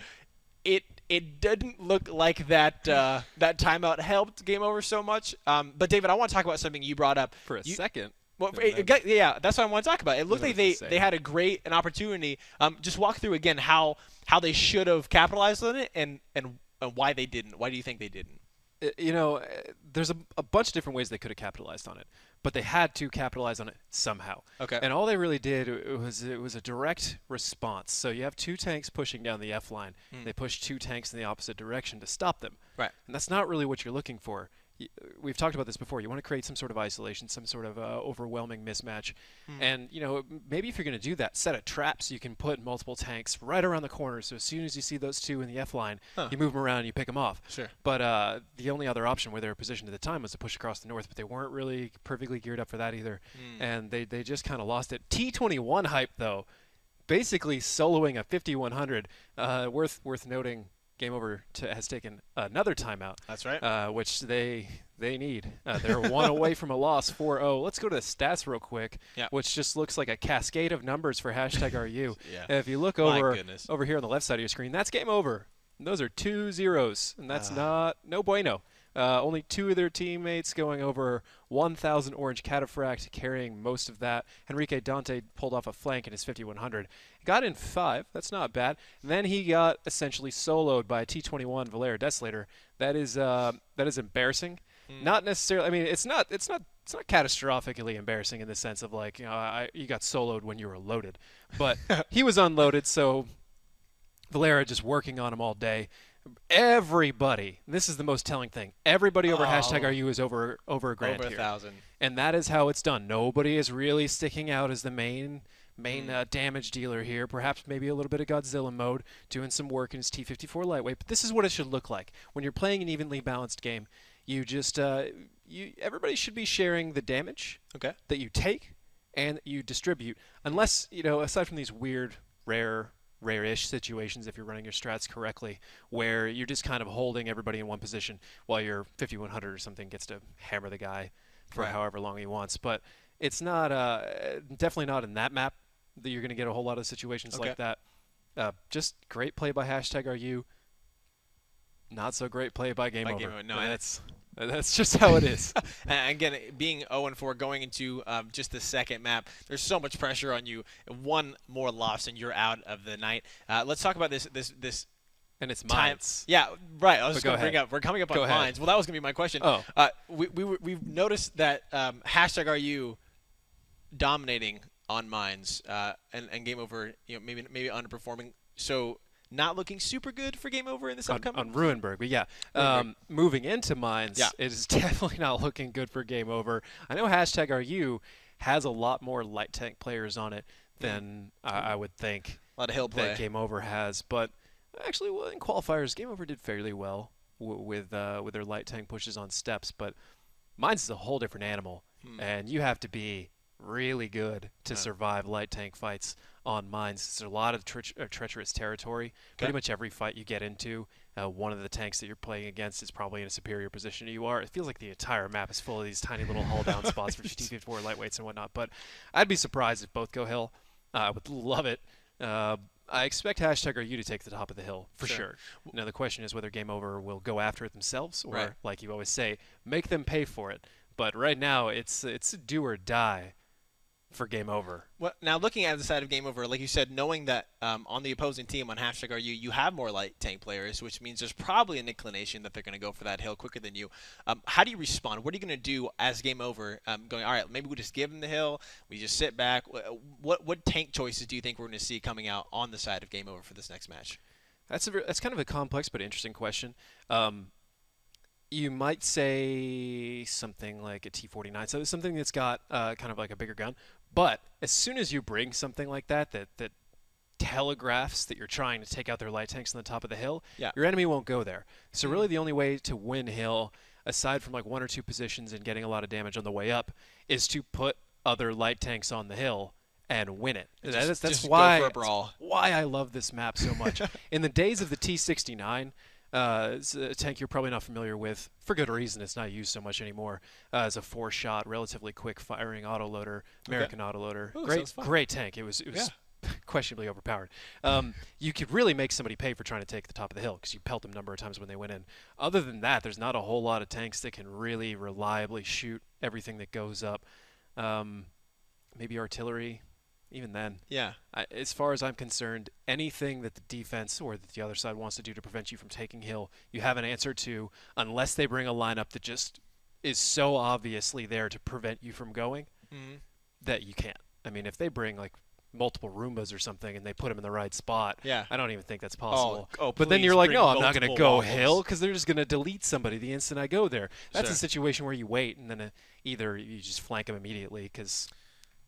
It didn't look like that that timeout helped Game Over so much. But David, I want to talk about something you brought up for a second. Well, yeah, that's what I want to talk about. It looked like they had an opportunity. Just walk through again how they should have capitalized on it and why they didn't. Why do you think they didn't? You know, there's a bunch of different ways they could have capitalized on it, but they had to capitalize on it somehow. Okay. And all they really did was a direct response. So you have 2 tanks pushing down the F line. They push 2 tanks in the opposite direction to stop them. Right. And that's not really what you're looking for. We've talked about this before. You want to create some sort of isolation, some sort of overwhelming mismatch. And, you know, maybe if you're going to do that, set a trap so you can put multiple tanks right around the corner. So as soon as you see those 2 in the F line, you move them around and you pick them off. Sure. But the only other option where they were positioned at the time was to push across the north, but they weren't really perfectly geared up for that either. And they just kind of lost it. T-21 hype, though, basically soloing a 5100. Worth noting, Game Over has taken another timeout. That's right. Which they need. They're one away from a loss, 4-0. Let's go to the stats real quick, Yeah. which just looks like a cascade of numbers for #RU. Yeah. If you look over here on the left side of your screen, that's Game Over. And those are 2 zeros, and that's no bueno. Only 2 of their teammates going over 1,000 orange cataphract, carrying most of that. Henrique Dante pulled off a flank in his 5100. Got in 5. That's not bad. And then he got essentially soloed by T21 Valera Desolator. That is embarrassing. Not necessarily. I mean, it's not catastrophically embarrassing in the sense of like, you got soloed when you were loaded, but he was unloaded, so Valera just working on him all day. Everybody, this is the most telling thing, everybody over #RU is over a grand over here. 1,000. And that is how it's done. Nobody is really sticking out as the main damage dealer here. Perhaps maybe a little bit of Godzilla mode, doing some work in his T-54 lightweight. But this is what it should look like. When you're playing an evenly balanced game, you just everybody should be sharing the damage that you take and that you distribute. Unless, aside from these weird, rare-ish situations, if you're running your strats correctly, where you're just kind of holding everybody in one position while your 5100 or something gets to hammer the guy for however long he wants. But it's not definitely not in that map that you're going to get a whole lot of situations like that. Just great play by #RU. Not so great play by Game Over. No, that's just how it is. And again, being 0-4 going into just the second map, there's so much pressure on you. One more loss and you're out of the night. Let's talk about this. And it's mines. Yeah, right. I was just going to bring up. We're coming up on Go mines. ahead. Well, that was going to be my question. Oh. We've noticed that #RU dominating on mines and Game Over, maybe underperforming. So not looking super good for Game Over in this upcoming on Ruinberg, but yeah, moving into mines, it is definitely not looking good for Game Over. I know #RU has a lot more light tank players on it than I would think. A lot of hill play that Game Over has, but actually, in qualifiers, Game Over did fairly well with their light tank pushes on steps. But mines is a whole different animal, and you have to be really good to survive light tank fights on mines. It's a lot of treacherous territory. Pretty much every fight you get into, one of the tanks that you're playing against is probably in a superior position to you are. It feels like the entire map is full of these tiny little hull down spots for T-54 lightweights and whatnot. But I'd be surprised if both go hill. I would love it. I expect #RU to take the top of the hill for sure. Now the question is whether Game Over will go after it themselves or, like you always say, make them pay for it. But right now, it's do or die for Game Over. Well, now looking at the side of Game Over, like you said, knowing that on the opposing team on #RU, you have more light tank players, which means there's probably an inclination that they're going to go for that hill quicker than you. How do you respond? What are you going to do as Game Over? Going, all right, maybe we just give them the hill, we just sit back. What tank choices do you think we're going to see coming out on the side of Game Over for this next match? That's kind of a complex but interesting question. You might say something like a T-49, so something that's got kind of like a bigger gun. But as soon as you bring something like that telegraphs that you're trying to take out their light tanks on the top of the hill, your enemy won't go there. So really the only way to win hill, aside from like 1 or 2 positions and getting a lot of damage on the way up, is to put other light tanks on the hill and win it. That's why I love this map so much. In the days of the T-69, it's a tank you're probably not familiar with, for good reason. It's not used so much anymore. It's a 4-shot, relatively quick firing autoloader, American autoloader. Ooh, great tank. It was questionably overpowered. You could really make somebody pay for trying to take the top of the hill because you pelt them a number of times when they went in. Other than that, there's not a whole lot of tanks that can really reliably shoot everything that goes up. Maybe artillery. Even then, as far as I'm concerned, anything that the defense or that the other side wants to do to prevent you from taking hill, you have an answer to, unless they bring a lineup that just is so obviously there to prevent you from going that you can't. I mean, if they bring like multiple Roombas or something and they put them in the right spot, I don't even think that's possible. But then you're like, no, I'm not going to go hill because they're just going to delete somebody the instant I go there. That's a situation where you wait and then either you just flank them immediately because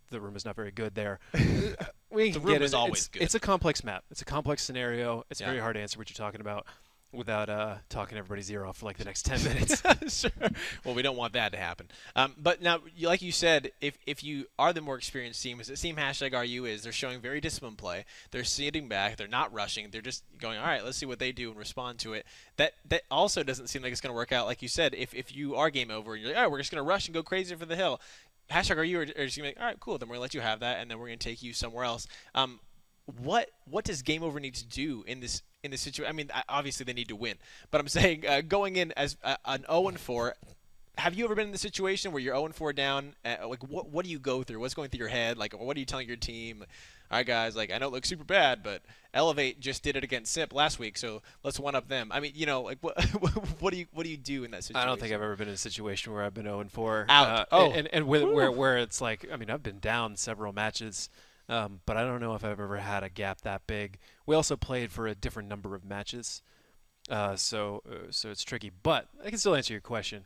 the room is not very good there. The room is always good. It's a complex map. It's a complex scenario. It's very hard to answer what you're talking about. without talking everybody's ear off for like the next 10 minutes. Sure. Well, we don't want that to happen. But now, like you said, if you are the more experienced team, as it seems #RU is, they're showing very disciplined play. They're sitting back. They're not rushing. They're just going, all right, let's see what they do and respond to it. That also doesn't seem like it's going to work out. Like you said, if you are game over and you're like, all right, we're just going to rush and go crazy for the hill, #RU are just going to be like, all right, cool, then we're going to let you have that, and then we're going to take you somewhere else. What does game over need to do in this situation? I mean, obviously they need to win, but I'm saying going in as an 0-4. Have you ever been in the situation where you're 0-4 down? Like, what do you go through? What's going through your head? Like, what are you telling your team? All right, guys, like, I know it looks super bad, but Elevate just did it against SIP last week, so let's one up them. I mean, like, what do you do in that situation? I don't think I've ever been in a situation where I've been 0-4. Out. And where it's like, I mean, I've been down several matches. But I don't know if I've ever had a gap that big. We also played for a different number of matches, so it's tricky. But I can still answer your question.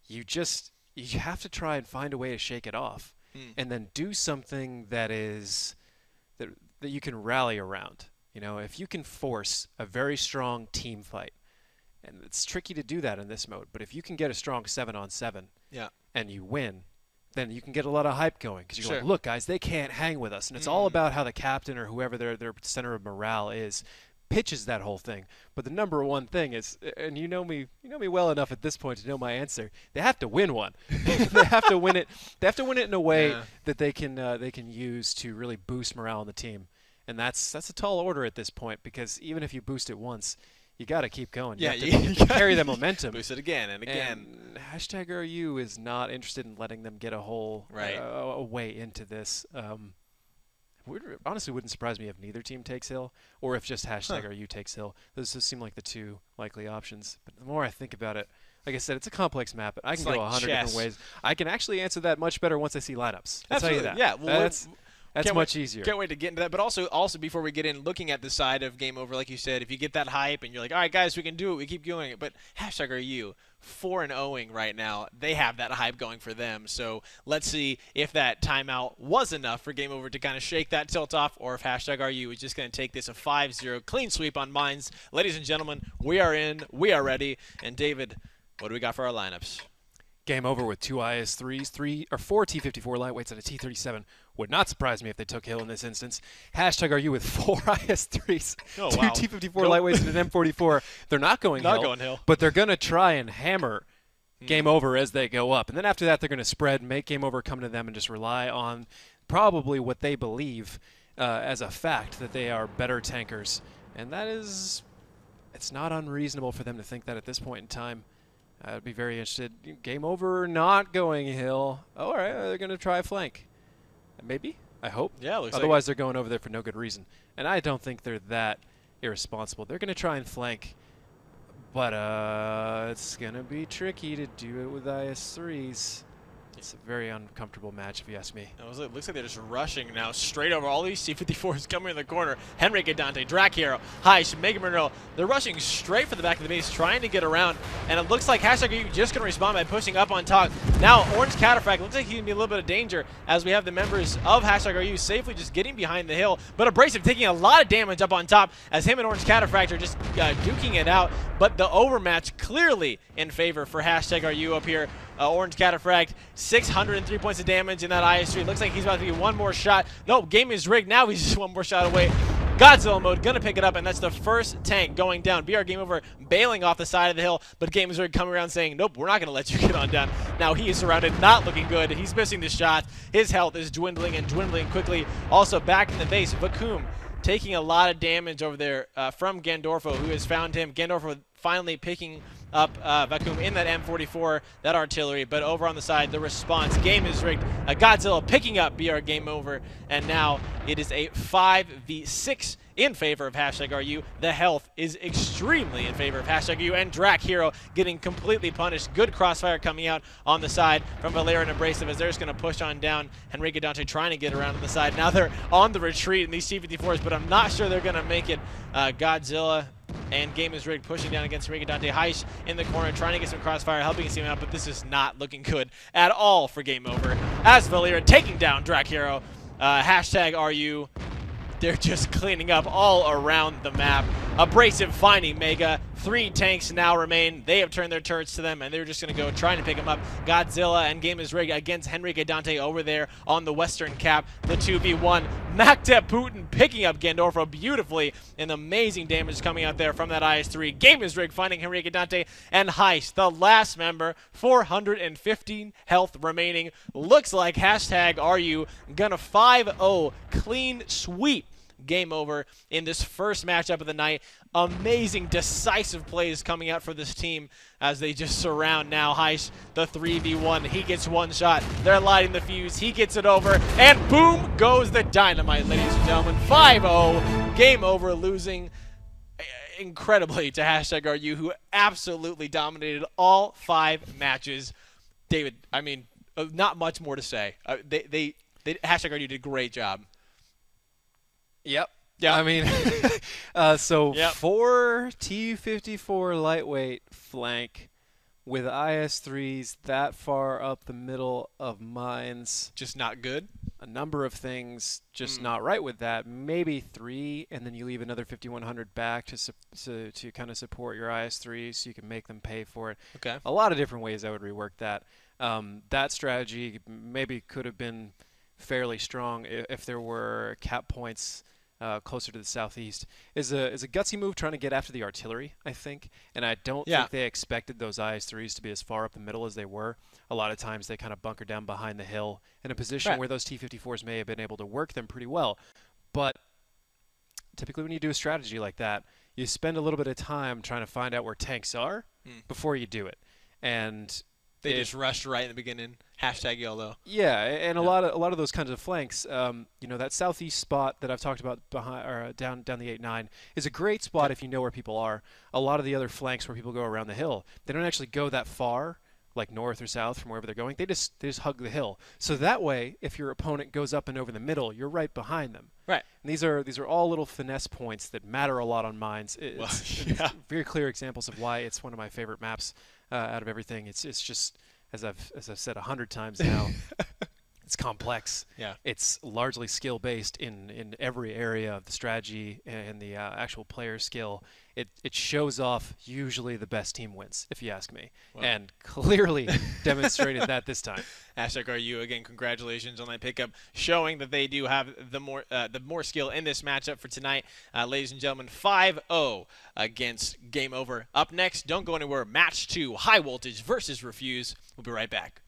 You have to try and find a way to shake it off, and then do something that you can rally around. You know, if you can force a very strong team fight, and it's tricky to do that in this mode. But if you can get a strong 7-on-7, and you win, then you can get a lot of hype going because you're like, look, guys, they can't hang with us. And it's all about how the captain or whoever their center of morale is pitches that whole thing. But the number one thing is, and you know me well enough at this point to know my answer, they have to win one. They have to win it. They have to win it in a way that they can use to really boost morale on the team. And that's a tall order at this point because even if you boost it once, you got to keep going. Yeah, you carry that momentum. Boost it again and again. And #RU is not interested in letting them get a whole way into this. Honestly, wouldn't surprise me if neither team takes Hill or if just #RU takes Hill. Those just seem like the two likely options. But the more I think about it, like I said, it's a complex map. I can go 100 different ways. I can actually answer that much better once I see lineups. I'll tell you that. Yeah, well, that's much easier. Can't wait to get into that. But also before we get in, looking at the side of game over, like you said, if you get that hype and you're like, all right, guys, we can do it, we keep going. But #RU, 4-0ing right now, they have that hype going for them. So let's see if that timeout was enough for game over to kind of shake that tilt off, or if #RU is just going to take this a 5-0 clean sweep on Mines. Ladies and gentlemen, we are in, we are ready. And David, what do we got for our lineups? Game over with 2 IS-3s, 4 T-54 lightweights, and a T-37. Would not surprise me if they took Hill in this instance. #RU with 4 IS-3s, 2 T-54 lightweights, and an M44. They're not going Hill, but they're going to try and hammer game over as they go up. And then after that, they're going to spread, make game over come to them, and just rely on probably what they believe as a fact that they are better tankers. And that is, it's not unreasonable for them to think that at this point in time. I'd be very interested. Game over, not going Hill. Oh, all right, they're going to try a flank. Maybe. I hope. Yeah, looks Otherwise, they're going over there for no good reason. And I don't think they're that irresponsible. They're going to try and flank. But it's going to be tricky to do it with IS-3s. It's a very uncomfortable match, if you ask me. It looks like they're just rushing now straight over all these C-54s coming in the corner. Henrique Dante, Dracchero, Heish, Mega Monroe. They're rushing straight for the back of the base, trying to get around. And it looks like #RU just going to respond by pushing up on top. Now, Orange Cataphract looks like he can be a little bit of danger as we have the members of #RU safely just getting behind the hill. But Abrasive taking a lot of damage up on top as him and Orange Cataphract are just duking it out. But the overmatch clearly in favor for #RU up here. Orange Cataphract, 603 points of damage in that IS-3. Looks like he's about to be one more shot. No, game is rigged. Now he's just one more shot away. Godzilla mode, gonna pick it up, and that's the first tank going down. BR Game Over bailing off the side of the hill, but Game is rigged coming around saying, nope, we're not gonna let you get on down. Now he is surrounded, not looking good. He's missing the shot. His health is dwindling and dwindling quickly. Also back in the base, Vacuum taking a lot of damage over there from Gandorfo, who has found him. Gandorfo finally picking up Vacuum in that M44, that artillery, but over on the side, the response. Game is rigged. Godzilla picking up BR Game Over, and now it is a 5v6 in favor of #RU. The health is extremely in favor of #RU, and Dracchero getting completely punished. Good crossfire coming out on the side from Valera and Abrasive as they're just going to push on down. Henrique Dante trying to get around on the side. Now they're on the retreat in these C-54s, but I'm not sure they're going to make it. Godzilla and Game is rigged, pushing down against Henrique Dante. Heish in the corner, trying to get some crossfire, helping him out, but this is not looking good at all for Game Over. As Valera taking down Dracchero, #RU. They're just cleaning up all around the map. Abrasive finding Mega. 3 tanks now remain. They have turned their turrets to them, and they're just going to go trying to pick him up. Godzilla and Game is Rig against Henrique Dante over there on the western cap. The 2v1. Mactep Putin picking up Gandorfo beautifully, and amazing damage coming out there from that IS-3. Game is Rig finding Henrique Dante, and Heist, the last member, 415 health remaining. Looks like hashtag are you gonna 5-0 clean sweep Game Over in this first matchup of the night. Amazing decisive plays coming out for this team as they just surround now Heist, the 3v1. He gets one shot. They're lighting the fuse. He gets it over, and boom goes the dynamite, ladies and gentlemen. 5-0. Game Over, losing incredibly to hashtag are you, who absolutely dominated all 5 matches. David, I mean, not much more to say. They hashtag are you did a great job. Yep. Yeah. I mean, so 4 T-54 lightweight flank with IS-3s that far up the middle of mines. Just not good. A number of things just not right with that. Maybe 3, and then you leave another 5100 back to kind of support your IS-3s so you can make them pay for it. Okay. A lot of different ways I would rework that. That strategy maybe could have been fairly strong if there were cap points closer to the southeast. Is a gutsy move trying to get after the artillery, I think, and I don't think they expected those IS-3s to be as far up the middle as they were. A lot of times they kind of bunker down behind the hill in a position where those T-54s may have been able to work them pretty well. But typically when you do a strategy like that, you spend a little bit of time trying to find out where tanks are before you do it. And they just rushed right in the beginning. Hashtag YOLO. Yeah, and a lot of those kinds of flanks. You know, that southeast spot that I've talked about behind or down the 8-9 is a great spot if you know where people are. A lot of the other flanks where people go around the hill, they don't actually go that far, like north or south from wherever they're going. They just hug the hill. So that way, if your opponent goes up and over the middle, you're right behind them. Right. And these are all little finesse points that matter a lot on mines. It's very clear examples of why it's one of my favorite maps out of everything. It's just, as I've said 100 times now, it's complex. Yeah. It's largely skill based in every area of the strategy and the actual player skill. It shows off usually the best team wins, if you ask me, and clearly demonstrated that this time. Hashtag are you again? Congratulations on that pickup, showing that they do have the more skill in this matchup for tonight, ladies and gentlemen. 5-0 against Game Over. Up next, don't go anywhere. Match 2, High Voltage versus Refuse. We'll be right back.